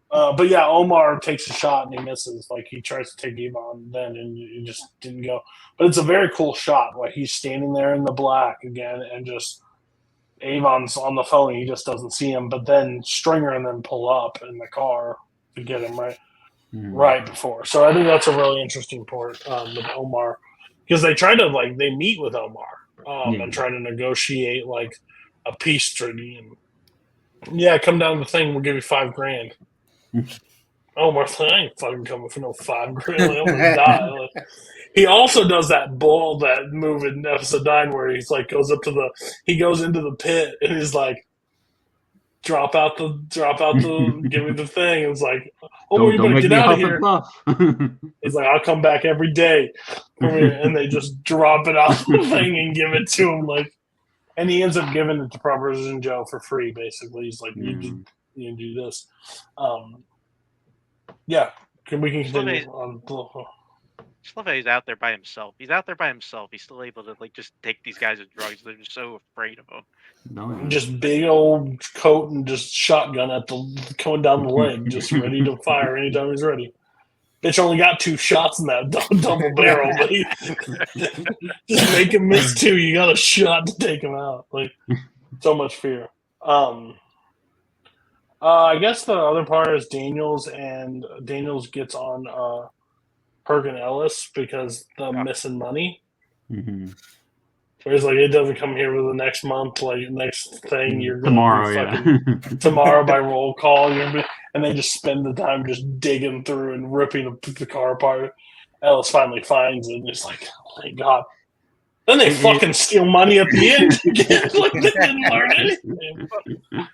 D: But yeah, Omar takes a shot and he misses. Like he tries to take Avon then, and it just didn't go. But it's a very cool shot. Like he's standing there in the black again, and just Avon's on the phone. He just doesn't see him. But then Stringer and them pull up in the car to get him right before. So I think that's a really interesting part with Omar, because they try to they meet with Omar and try to negotiate like a peace treaty. And yeah, come down to the thing. We'll give you $5,000. Omar, I ain't fucking coming for no $5,000. I'm gonna die. Like, he also does that move in episode 9 where he's like goes into the pit and he's like, drop out the give me the thing. It's like, oh, you better get out of here. He's like, I'll come back every day. And they just drop it off the thing and give it to him. Like, and he ends up giving it to Proposition Joe for free, basically. He's like, you can do this. Yeah, we can continue on.
F: Just love how he's out there by himself. He's out there by himself. He's still able to just take these guys with drugs. They're just so afraid of him.
G: No,
D: just big old coat and just shotgun going down the leg, just ready to fire anytime he's ready. Bitch only got 2 shots in that double barrel, but he just make him miss 2. You got a shot to take him out. Like so much fear. I guess the other part is Daniels gets on Herc and Ellis because the missing money.
G: Mm-hmm.
D: Where he's like, it doesn't come here for the next month, like next thing you're gonna
G: tomorrow,
D: tomorrow by roll call. And they just spend the time just digging through and ripping the car apart. Ellis finally finds it, and he's like, oh my god. Then they fucking steal money at the end again. Like they didn't learn anything.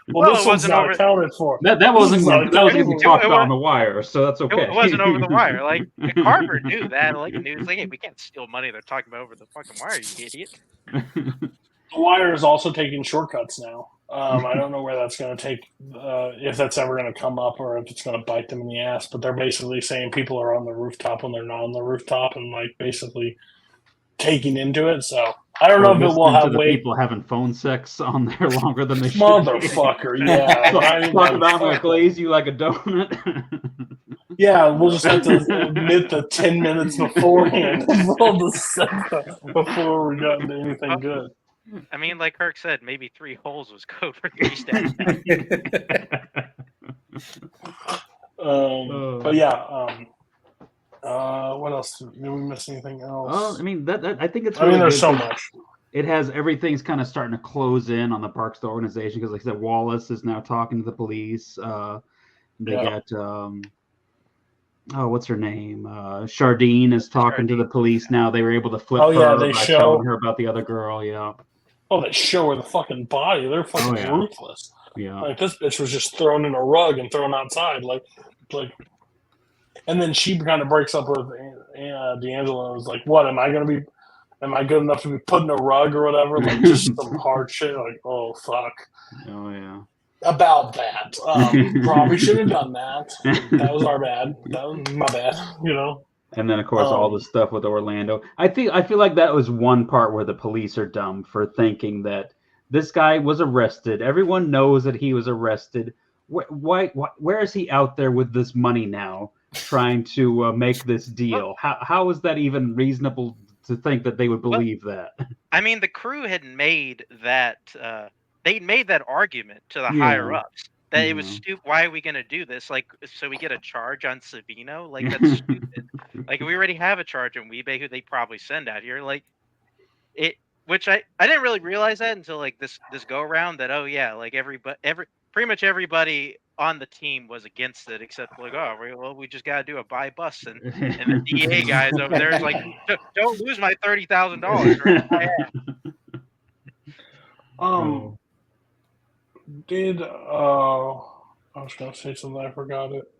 D: Well, this one's not accounted for.
G: That wasn't going to be talked about on the wire, so that's okay.
F: It wasn't over the wire. Like Carver knew that. Like he was like, hey, we can't steal money. They're talking about over the fucking wire, you idiot.
D: The wire is also taking shortcuts now. I don't know where that's going to take, if that's ever going to come up or if it's going to bite them in the ass. But they're basically saying people are on the rooftop when they're not on the rooftop, and like basically taking into it. So I don't know if it will have
G: people having phone sex on there longer than they should.
D: Motherfucker, yeah.
G: Talk about I'm gonna glaze you like a donut.
D: Yeah, we'll just have to admit the 10 minutes beforehand before we got into anything good.
F: I mean, like Kirk said, maybe 3 holes was code for 3 steps.
D: But yeah, what else? Did we miss anything else?
G: I mean, that I think it's.
D: Really there's so much.
G: It has everything's kind of starting to close in on the Parkstar organization because, like I said, Wallace is now talking to the police. They got what's her name? Chardine is talking to the police now. They were able to flip her by telling her about the other girl. Yeah.
D: Oh, they show her the fucking body. They're fucking ruthless.
G: Yeah.
D: Like this bitch was just thrown in a rug and thrown outside, like. And then she kind of breaks up with D'Angelo and was like, what, am I good enough to be put in a rug or whatever? Like, just some hard shit. Like, oh, fuck.
G: Oh, yeah.
D: About that. Probably should have done that. That was our bad. That was my bad, you know?
G: And then, of course, all the stuff with Orlando. I feel like that was one part where the police are dumb for thinking that this guy was arrested. Everyone knows that he was arrested. Where is he out there with this money now? Trying to make this deal. How is that even reasonable to think that they would believe that?
F: I mean, the crew had made that they made that argument to the higher ups that it was
G: Mhm.
F: stupid. Why are we gonna do this? Like, so we get a charge on Savino? Like, that's stupid. Like, we already have a charge on Weebay, who they probably send out here. Like it, which I didn't really realize that until like this go around. That oh yeah, like every pretty much everybody on the team was against it except like oh we just gotta do a buy bus and the DA guys over there is like don't lose my $30,000 or
D: Um, did I was gonna say something, I forgot it.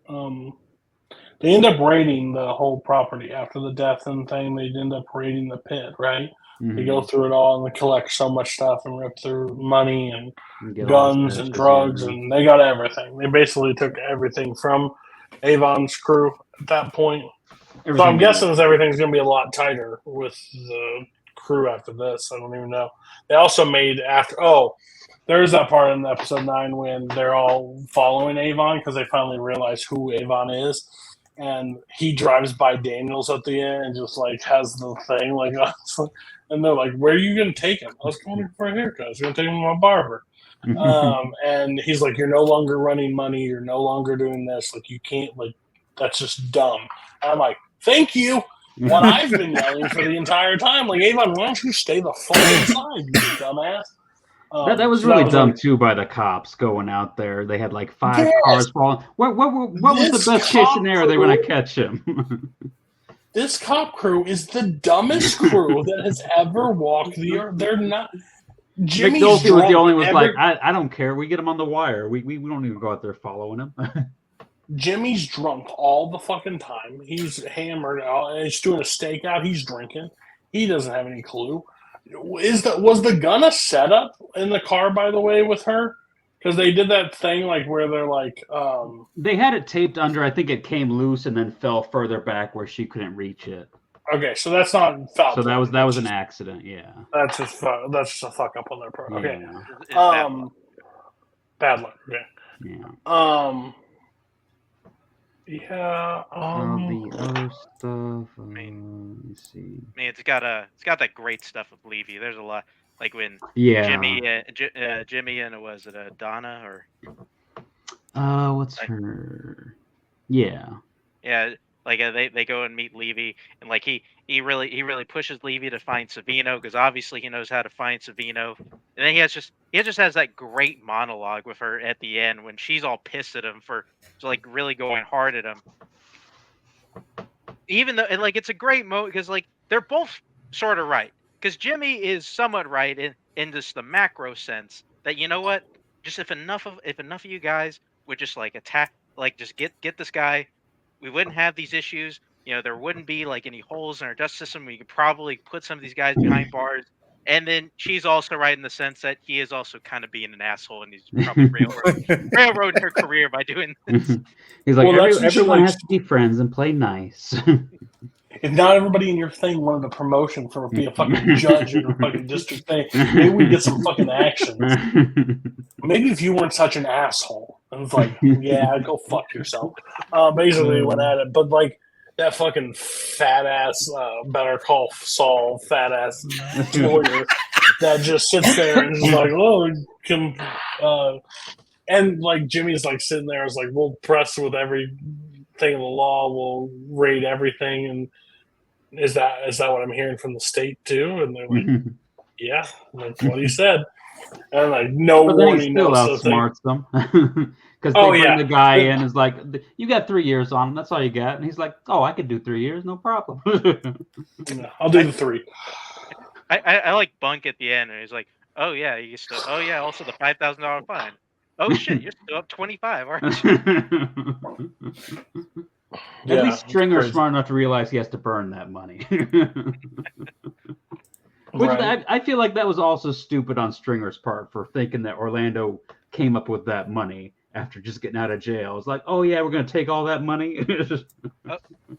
D: They end up raiding the whole property after the death and thing. They end up raiding the pit, right? They go
G: Mhm.
D: through it all and they collect so much stuff and rip through money and
G: And get all his
D: guns and
G: ashes,
D: drugs,
G: yeah.
D: and they got everything. They basically took everything from Avon's crew at that point. So I'm
G: Everything they
D: guessing
G: wanted.
D: everything's going to be a lot tighter with the crew after this. I don't even know. They also made after. Oh, there's that part in episode 9 when they're all following Avon because they finally realize who Avon is, and he drives by Daniels at the end and just like has the thing like, and they're like, "Where are you going to take him?" I was going for a haircut. I was going to take him to my barber. And he's like, "You're no longer running money. You're no longer doing this. Like, you can't. Like, that's just dumb." And I'm like, "Thank you." What I've been yelling for the entire time, like, Avon, why don't you stay the fuck inside, you dumbass?
G: That was
D: So
G: really
D: was
G: dumb
D: like,
G: too by the cops going out there. They had like 5
D: yes,
G: cars falling. What was the
D: this
G: best case
D: cop
G: scenario? They were
D: crew,
G: going to catch him.
D: this cop crew is the dumbest crew that has ever walked the earth. They're not. Jimmy's
G: McNulty was the
D: drunk.
G: only was like, I don't care. We get him on the wire. We don't even go out there following him.
D: Jimmy's drunk all the fucking time. He's hammered. He's doing a stakeout. He's drinking. He doesn't have any clue. Was the gun a setup in the car, by the way, with her? Because they did that thing like where they're like,
G: They had it taped under. I think it came loose and then fell further back where she couldn't reach it.
D: okay, so that's not foul.
G: So
D: play.
G: that was an accident. Yeah.
D: That's just a fuck up on their part. Okay.
G: Yeah.
F: It's bad luck.
D: Bad luck. Okay.
G: Yeah.
D: Yeah.
G: The other stuff. Let me see.
F: I mean, it's got that great stuff with Levy. There's a lot like when
G: Yeah.
F: Jimmy and was it Donna or
G: What's her? Yeah.
F: yeah, like they go and meet Levy and like he really pushes Levy to find Savino because obviously he knows how to find Savino. And then he just has that great monologue with her at the end when she's all pissed at him for like really going hard at him. Even though, and like it's a great moment because like they're both sort of right. Because Jimmy is somewhat right in just the macro sense that you know what, just if enough of you guys would just like attack, like just get this guy, we wouldn't have these issues. You know, there wouldn't be like any holes in our justice system. We could probably put some of these guys behind bars. And then she's also right in the sense that he is also kind of being an asshole, and he's probably railroading her career by doing this.
G: He's like,
D: Well,
G: everyone has to be friends and play nice.
D: If not everybody in your thing wanted a promotion for being a fucking judge in a fucking district thing, maybe we get some fucking actions. Maybe if you weren't such an asshole. And it's like, yeah, go fuck yourself. Basically went at it. But like that fucking fat ass Better Call Saul fat ass lawyer that just sits there and is like, oh, and like Jimmy's like sitting there is like, we'll press with everything in the law, we'll raid everything, and is that what I'm hearing from the state too? And they're like, yeah, that's what he said. And like no
G: but then
D: warning,
G: he still
D: no
G: outsmarts them because they bring the guy in is like, you got 3 years on him, that's all you got, and he's like, oh, I could do 3 years, no problem.
D: I'll do the 3.
F: I like Bunk at the end, and he's like, oh yeah, you still, oh yeah, also the $5,000 fine. Oh shit, you're still up 25, aren't you?
G: At least Stringer's smart enough to realize he has to burn that money. Which
D: Right.
G: I feel like that was also stupid on Stringer's part for thinking that Orlando came up with that money after just getting out of jail. It's like, oh yeah, we're gonna take all that money.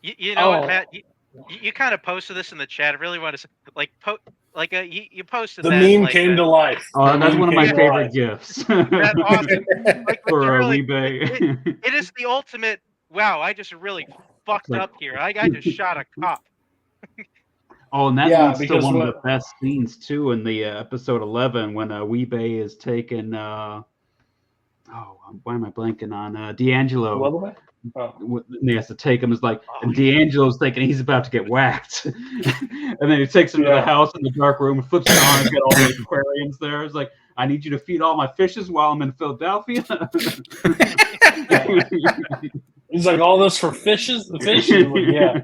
F: You know what, Matt? You kind of posted this in the chat. I really want to say, like, you posted
D: The
F: that,
D: meme
F: like,
D: came to life.
G: Oh, that's one of my
D: Came to
G: favorite
D: life.
G: gifts.
F: That's awesome. Like,
G: For
F: really,
G: Weebay.
F: it is the ultimate. Wow, I just really fucked up here. I just shot a cop.
G: Oh, and that
D: Yeah,
G: leads to
D: because
G: one of the best scenes too in the episode 11 when Weebay is taking why am I blanking on D'Angelo?
D: Leatherman? Oh.
G: He has to take him. Is like, and D'Angelo's thinking he's about to get whacked, and then he takes him to the house in the dark room, flips it on, and got all the aquariums there. It's like, I need you to feed all my fishes while I'm in Philadelphia.
D: He's like, all this for fishes? The fishes? Like, yeah.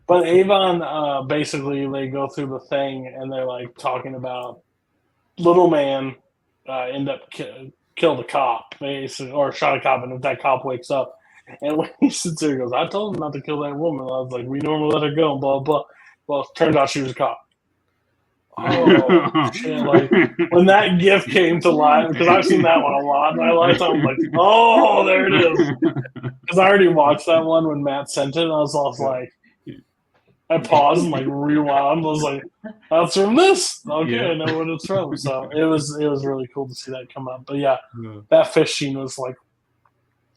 D: But Avon, basically, they go through the thing, and they're like talking about little man end up killed a cop, basically, or shot a cop, and if that cop wakes up, and when he sits there, he goes, I told him not to kill that woman. I was like, we normally let her go, and blah, blah. Well, it turns out she was a cop. Oh, shit. Like, when that GIF came to life, because I've seen that one a lot in my lifetime, I'm like, oh, there it is. Because I already watched that one when Matt sent it, and I was also like, I paused and like rewound. I was like, that's from this. Okay, I know what it's from. So it was really cool to see that come up. But yeah, that fish scene was like,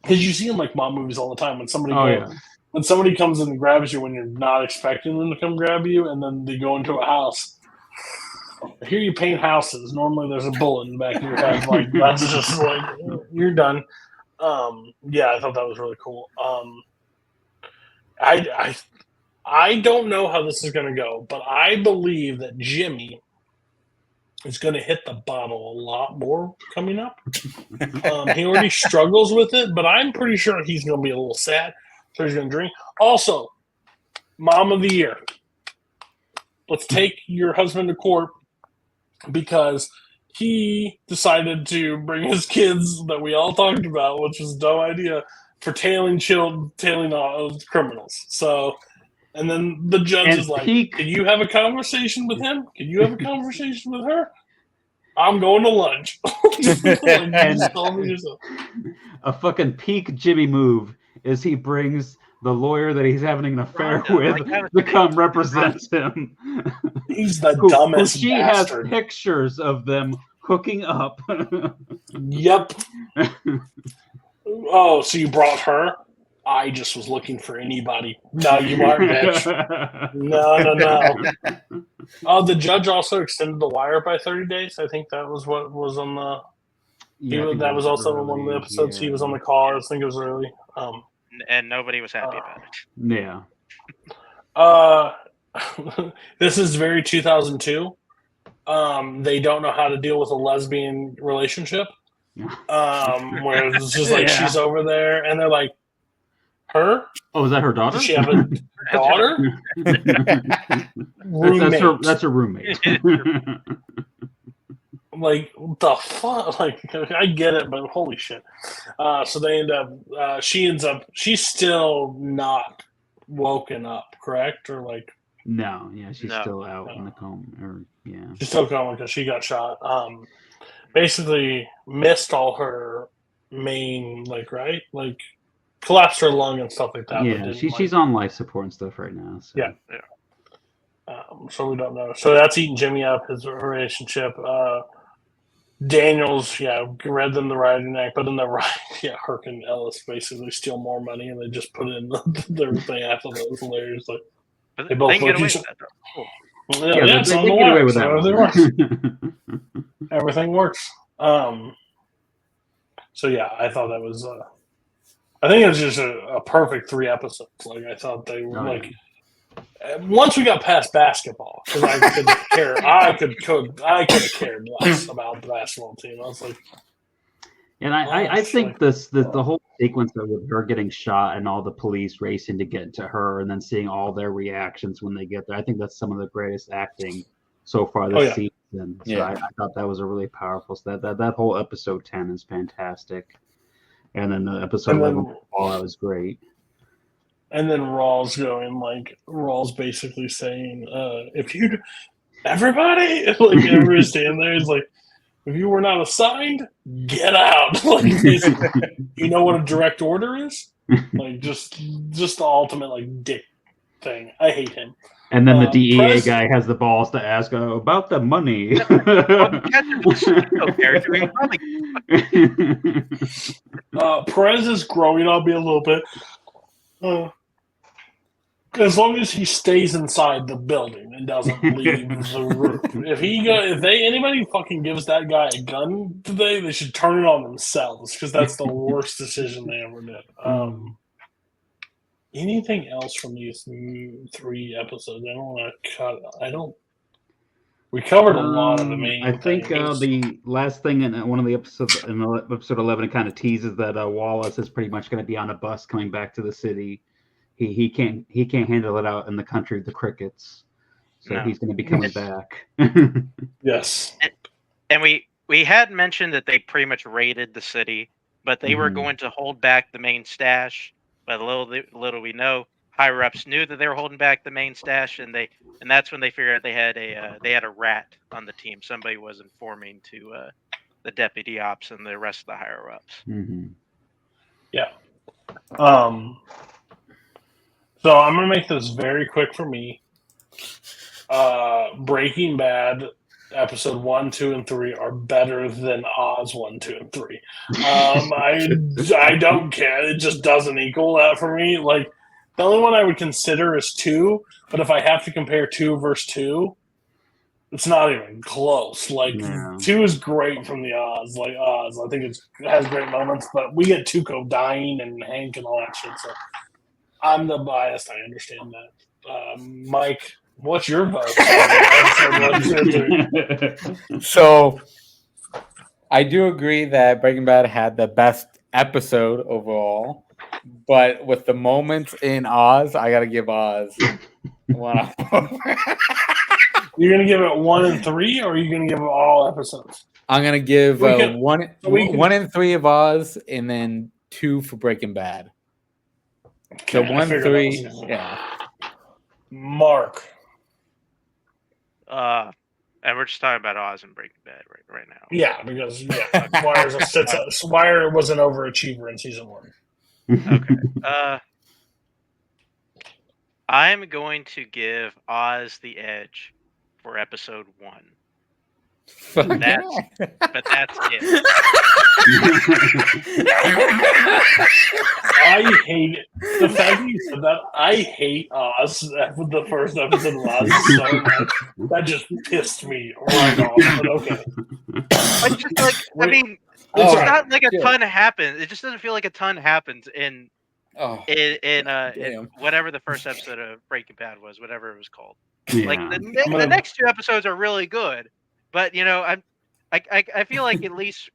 D: because you see in like mob movies all the time when somebody when somebody comes in and grabs you when you're not expecting them to come grab you, and then they go into a house. Here you paint houses. Normally there's a bullet in the back of your head. Like that's just like you're done. Yeah, I thought that was really cool. I don't know how this is going to go, but I believe that Jimmy is going to hit the bottle a lot more coming up. He already struggles with it, but I'm pretty sure he's going to be a little sad, so he's going to drink. Also, Mom of the Year. Let's take your husband to court because he decided to bring his kids that we all talked about, which was a dumb idea, for tailing criminals. So... And then the judge is like, can you have a conversation with him? Can you have a conversation with her? I'm going to lunch.
G: A fucking peak Jimmy move is he brings the lawyer that he's having an affair with to come represent him.
D: He's the dumbest
G: she
D: bastard.
G: Has pictures of them hooking up.
D: Yep. Oh, so you brought her? I just was looking for anybody. No, you aren't, bitch. No. Oh, the judge also extended the wire by 30 days. I think that was what was on the... that was also on one of the episodes. He was on the call. I think it was early.
F: And nobody was happy about it.
G: Yeah.
D: This is very 2002. They don't know how to deal with a lesbian relationship. Where it's just like she's over there, and they're like, her?
G: Oh, is that her daughter?
D: Does she have a daughter?
G: That's her roommate.
D: Like, what the fuck? Like, I get it, but holy shit. So they end up, she's still not woken up, correct? Or like...
G: No, yeah, she's still out in the coma.
D: She's still coma because she got shot. Basically missed all her main, right? Collapsed her lung and stuff like that.
G: Yeah, she's on life support and stuff right now. So.
D: Yeah. So we don't know. So that's eating Jimmy up, his relationship. Daniels, read them the riding act, but in the ride, Herc and Ellis basically steal more money, and they just put it in their thing. I thought that was hilarious. Like they both look each other. Yeah, it's on the wire. So everything works. Everything works. So I thought that was. I think it was just a perfect 3 episodes. Like I thought they were once we got past basketball, because I couldn't care. I could have cared less about the basketball team. I was like,
G: and I think the whole sequence of with her getting shot and all the police racing to get to her, and then seeing all their reactions when they get there. I think that's some of the greatest acting so far this season. So I thought that was a really powerful. So that whole episode 10 is fantastic. And then the episode 11 was great.
D: And then Rawls basically saying, if you, everybody, everybody's standing there, it's like, if you were not assigned, get out. Basically, you know what a direct order is? Just the ultimate, dick thing. I hate him.
G: And then the DEA guy has the balls to ask about the money.
D: Perez is growing on me a little bit. as long as he stays inside the building and doesn't leave the roof. If anybody fucking gives that guy a gun today, they should turn it on themselves because that's the worst decision they ever did. Anything else from these 3 episodes? I don't want to cut. I don't. We covered a lot of the main.
G: I think
D: things.
G: the last thing in one of the episodes, in episode 11, it kind of teases that Wallace is pretty much going to be on a bus coming back to the city. He can't handle it out in the country of the crickets, so he's going to be coming back.
D: Yes,
F: and we had mentioned that they pretty much raided the city, but they were going to hold back the main stash. But little we know, higher ups knew that they were holding back the main stash, and that's when they figured out they had a rat on the team. Somebody was informing to the deputy ops and the rest of the higher ups.
D: Yeah. So I'm gonna make this very quick for me. Breaking Bad episode 1, 2, and 3 are better than Oz 1, 2, and 3. I don't care. It just doesn't equal that for me. Like the only one I would consider is 2, but if I have to compare 2 versus 2, it's not even close. Like 2 is great from the Oz. Like Oz, I think it has great moments, but we get Tuco dying and Hank and all that shit. So I'm the biased. I understand that. Mike, what's your vote?
E: So I do agree that Breaking Bad had the best episode overall, but with the moments in Oz, I gotta give Oz 1 out.
D: You're gonna give it 1 and 3, or are you gonna give it all episodes?
E: I'm gonna give 1 and 3 of Oz, and then 2 for Breaking Bad. So 1, 3, yeah.
D: Mark.
F: And we're just talking about Oz and Breaking Bad right now.
D: Yeah, because Swire was an overachiever in season 1.
F: Okay. I'm going to give Oz the edge for episode 1. But that's it.
D: I hate it. The fact that you said that, I hate Oz. The first episode of Oz so much. That just pissed me right off. But okay.
F: It's just like, I mean, it's not like a ton happens. It just doesn't feel like a ton happens in whatever the first episode of Breaking Bad was, whatever it was called. Yeah. Like the next 2 episodes are really good, but you know, I feel like at least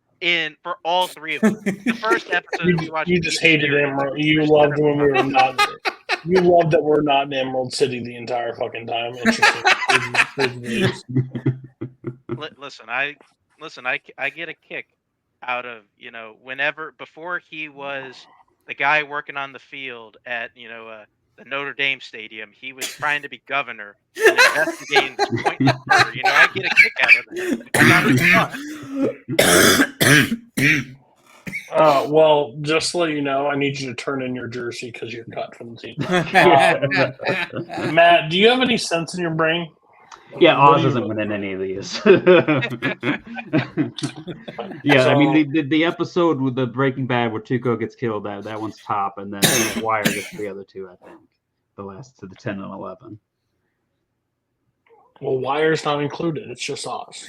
F: for all 3 of them, the first episode we watched,
D: you just hated Emerald. You loved when we were not. You loved that we're not in Emerald City the entire fucking time.
F: Listen, I get a kick out of, you know, before he was the guy working on the field at, you know, the Notre Dame Stadium, he was trying to be governor and investigating this pointless murder. You know, I get a kick out of it.
D: Well, just to let you know, I need you to turn in your jersey because you're cut from the team. Matt, do you have any sense in your brain?
G: Yeah, Oz isn't winning any of these. Yeah, so, I mean, the episode with the Breaking Bad where Tuco gets killed, that one's top, and then Wire gets the other 2, I think. The last to the 10 and 11.
D: Well, Wire's not included. It's just Oz.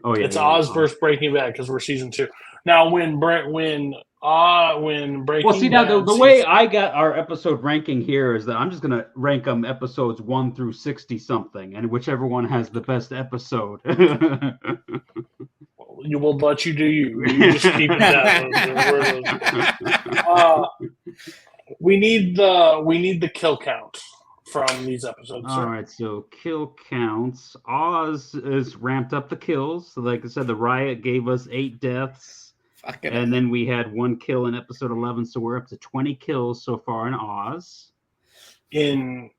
D: It's Oz versus Breaking Bad because we're season 2. Now, when Breaking
G: now the way I got our episode ranking here is that I'm just gonna rank them episodes 1 through 60 something, and whichever one has the best episode.
D: You will let you do you. You just keep it down. We need the kill count from these episodes.
G: All right, so kill counts. Oz is ramped up the kills. So like I said, the riot gave us 8 deaths. And then we had 1 kill in episode 11, so we're up to 20 kills so far in Oz.
E: This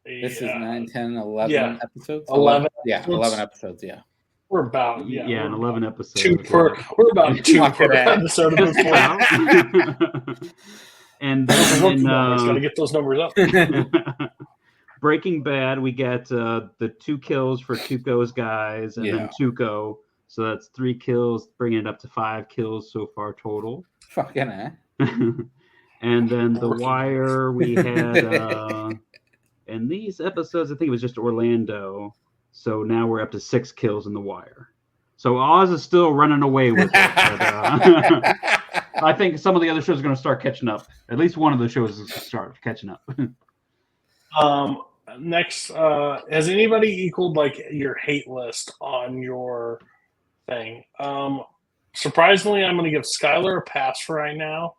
E: is 9, 10, 11 episodes? 11? Yeah, 11 episodes, yeah.
D: We're about,
G: in 11 episodes.
D: We're about 2 per episode of this point.
G: And then
D: got to get those numbers up.
G: Breaking Bad, we get the 2 kills for Tuco's guys, and then Tuco. So that's 3 kills, bringing it up to 5 kills so far total.
E: Fucking
G: And then The Wire, we had in these episodes, I think it was just Orlando. So now we're up to 6 kills in The Wire. So Oz is still running away with it. But, I think some of the other shows are going to start catching up. At least one of the shows is start catching up.
D: Next, has anybody equaled like your hate list on your thing? Surprisingly, I'm going to give Skylar a pass for right now.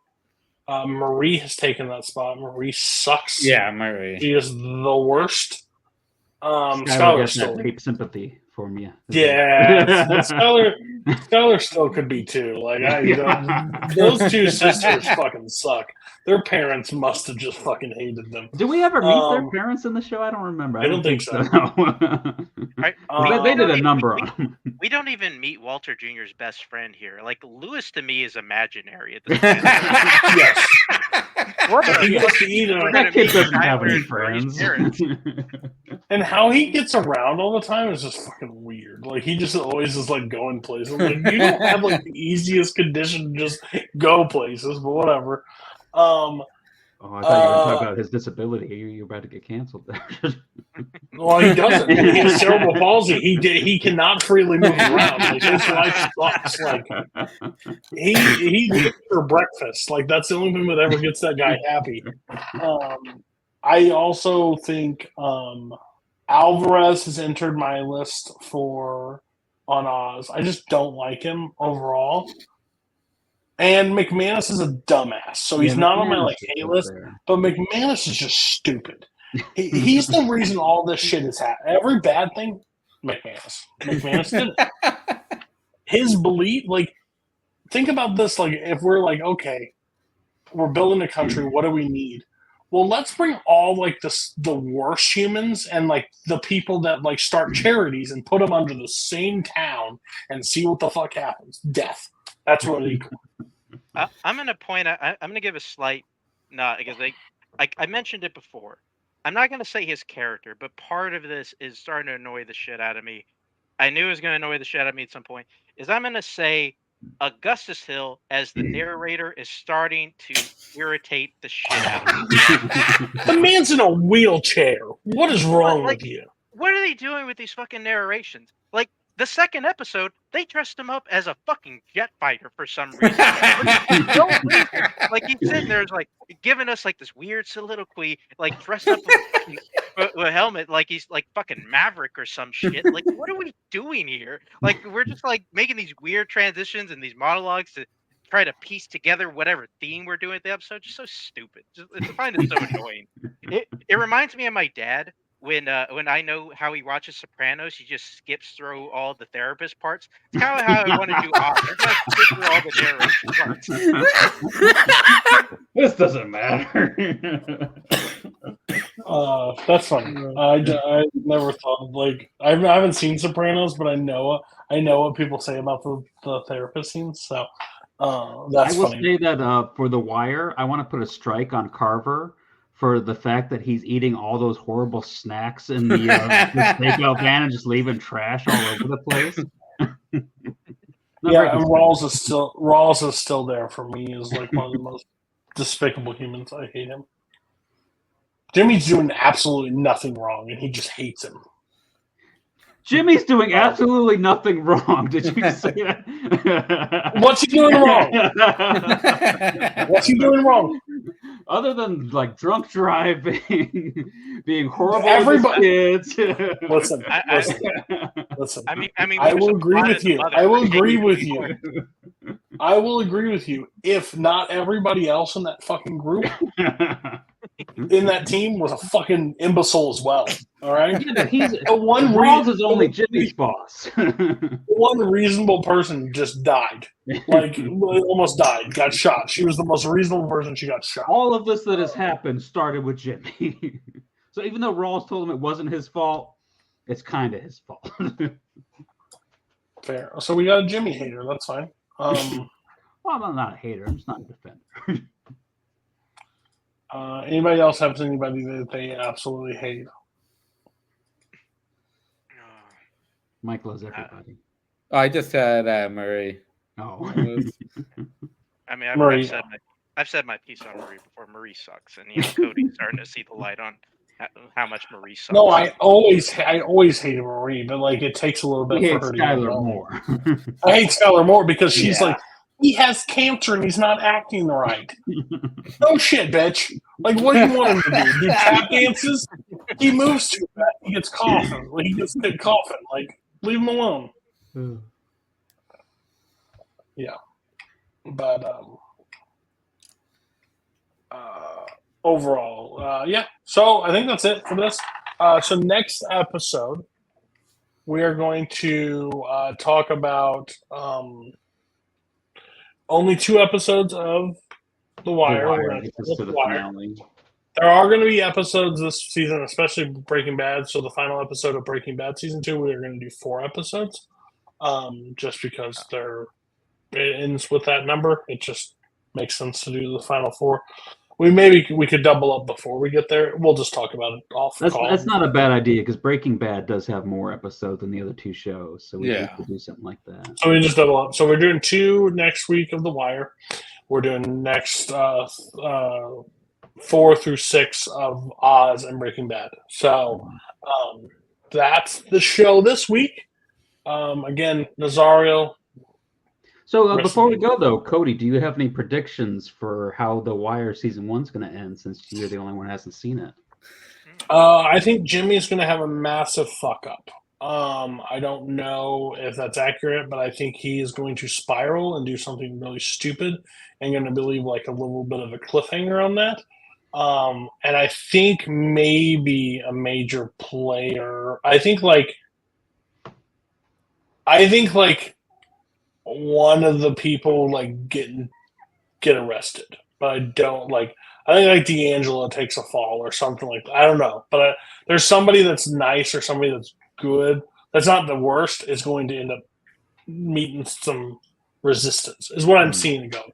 D: Marie has taken that spot. Marie sucks.
E: Yeah, Marie.
D: She is the worst.
G: Skylar gets that rape sympathy for me.
D: Yeah, Skylar still could be too. Like those two sisters fucking suck. Their parents must have just fucking hated them.
G: Do we ever meet their parents in the show? I don't remember.
D: I don't think so.
G: They did a number on them.
F: We don't even meet Walter Jr.'s best friend here. Like Lewis to me is imaginary at this point.
D: Yes.
G: That kid doesn't have any friends.
D: And how he gets around all the time is just fucking weird. Like he just always is like going places. Like you don't have like the easiest condition to just go places, but whatever.
G: Oh, I thought you were talking about his disability. You're about to get canceled there.
D: Well, he doesn't. He has cerebral palsy. He cannot freely move around. Like his life sucks. Like he eats for breakfast. Like that's the only thing that ever gets that guy happy. I also think Alvarez has entered my list on Oz. I just don't like him overall. And McManus is a dumbass, so he's not on my hate list. But McManus is just stupid. He's the reason all this shit is happening. Every bad thing, McManus did it. His belief, like, think about this. Like, if we're like, okay, we're building a country, what do we need? Well, let's bring all like the worst humans and like the people that like start charities and put them under the same town and see what the fuck happens. Death. That's what it equals.
F: I'm going to point out, I'm going to give a slight nod because I mentioned it before. I'm not going to say his character, but part of this is starting to annoy the shit out of me. I knew it was going to annoy the shit out of me at some point. Is I'm going to say Augustus Hill as the narrator is starting to irritate the shit out of me.
D: The man's in a wheelchair. What is wrong with you?
F: What are they doing with these fucking narrations? Like, the second episode, they dressed him up as a fucking jet fighter for some reason. Like he's sitting there, like giving us like this weird soliloquy, like dressed up with a helmet, like he's like fucking Maverick or some shit. Like, what are we doing here? Like, we're just like making these weird transitions and these monologues to try to piece together whatever theme we're doing at the episode. Just so stupid. I find it so annoying. It reminds me of my dad. When I know how he watches Sopranos, he just skips through all the therapist parts. It's kind of how I want to do Oz. I just skip through all the narration parts.
G: This doesn't matter.
D: That's funny. I never thought like I haven't seen Sopranos, but I know what people say about the therapist scenes. So that's funny.
G: I will say that for The Wire, I want to put a strike on Carver for the fact that he's eating all those horrible snacks in the takeout van and just leaving trash all over the place.
D: Yeah, and Rawls is still there for me. Is like one of the most despicable humans. I hate him. Jimmy's doing absolutely nothing wrong, and he just hates him.
G: Jimmy's doing absolutely nothing wrong. Did you say that?
D: What's he doing wrong? What's he doing wrong?
G: Other than like drunk driving, being horrible with kids.
D: Listen.
F: I mean,
D: I will agree with you. I will agree with you. If not everybody else in that fucking group, in that team, was a fucking imbecile as well. All right.
G: Yeah, Rawls is only Jimmy's boss.
D: One reasonable person just died. Like almost died. Got shot. She was the most reasonable person. She got shot.
G: All of this that has happened started with Jimmy. So even though Rawls told him it wasn't his fault, it's kind of his fault.
D: Fair. So we got a Jimmy hater. That's fine.
G: Well, I'm not a hater. I'm just not a defender.
D: Anybody else have anybody that they absolutely hate?
G: Mike loves everybody.
E: I just had Murray.
G: Oh.
F: I mean, I've said my piece on Marie before. Marie sucks, and Cody's starting to see the light on how much Marie sucks.
D: No, I always hated Marie, but like it takes a little bit
G: We
D: for
G: hate
D: her to
G: Skylar
D: get
G: more.
D: I hate Skylar more because she's
G: Yeah.
D: like, he has cancer and he's not acting right. No shit, bitch. Like, what do you want him to do? Do tap dances? He moves too fast. He gets coughing. He gets coughing. Like, leave him alone. Yeah. But overall, yeah. So I think that's it for this. So next episode, we are going to talk about only 2 episodes of The Wire. We're going to
G: gets us to the finale.
D: There are going to be episodes this season, especially Breaking Bad. So the final episode of Breaking Bad season 2, we are going to do 4 episodes, just because it ends with that number. It just makes sense to do the final 4. We could double up before we get there. We'll just talk about it off the call.
G: That's not a bad idea because Breaking Bad does have more episodes than the other 2 shows, so we could do something like that.
D: So we just double up. So we're doing 2 next week of The Wire. We're doing next 4 through 6 of Oz and Breaking Bad. So that's the show this week. Again, Nazario.
G: So before we go, though, Cody, do you have any predictions for how The Wire season 1's going to end, since you're the only one who hasn't seen it?
D: I think Jimmy's going to have a massive fuck up. I don't know if that's accurate, but I think he is going to spiral and do something really stupid and going to leave like a little bit of a cliffhanger on that. And I think maybe a major player. I think like one of the people like get arrested, but I don't like. I think like D'Angelo takes a fall or something like that. I don't know, but there's somebody that's nice or somebody that's good. That's not the worst. Is going to end up meeting some resistance. Is what I'm seeing it go.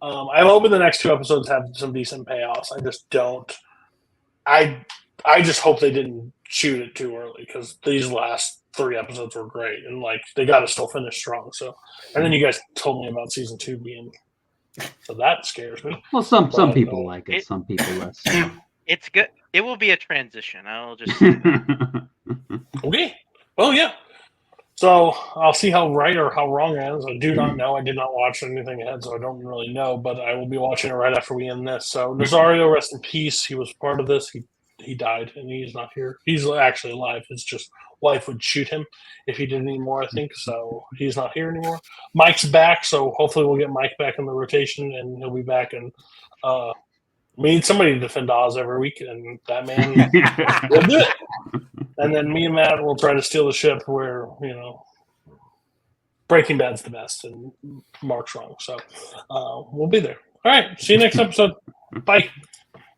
D: I'm hoping the next 2 episodes have some decent payoffs. I just don't. I just hope they didn't shoot it too early because these last 3 episodes were great and like they got to still finish strong. So, and then you guys told me about season 2 being. So that scares me.
G: Well, some people like it, some people less.
F: It's good. It will be a transition. I'll just.
D: Okay. Well, yeah. So I'll see how right or how wrong I am. I do not know. I did not watch anything ahead, so I don't really know. But I will be watching it right after we end this. So Nazario, rest in peace. He was part of this. He died, and he's not here. He's actually alive. It's just wife would shoot him if he did any more, I think. So he's not here anymore. Mike's back, so hopefully we'll get Mike back in the rotation, and he'll be back. And we need somebody to defend Oz every week, and that man will do it. And then me and Matt will try to steal the ship where, Breaking Bad's the best and Mark's wrong. So we'll be there. All right. See you next episode. Bye.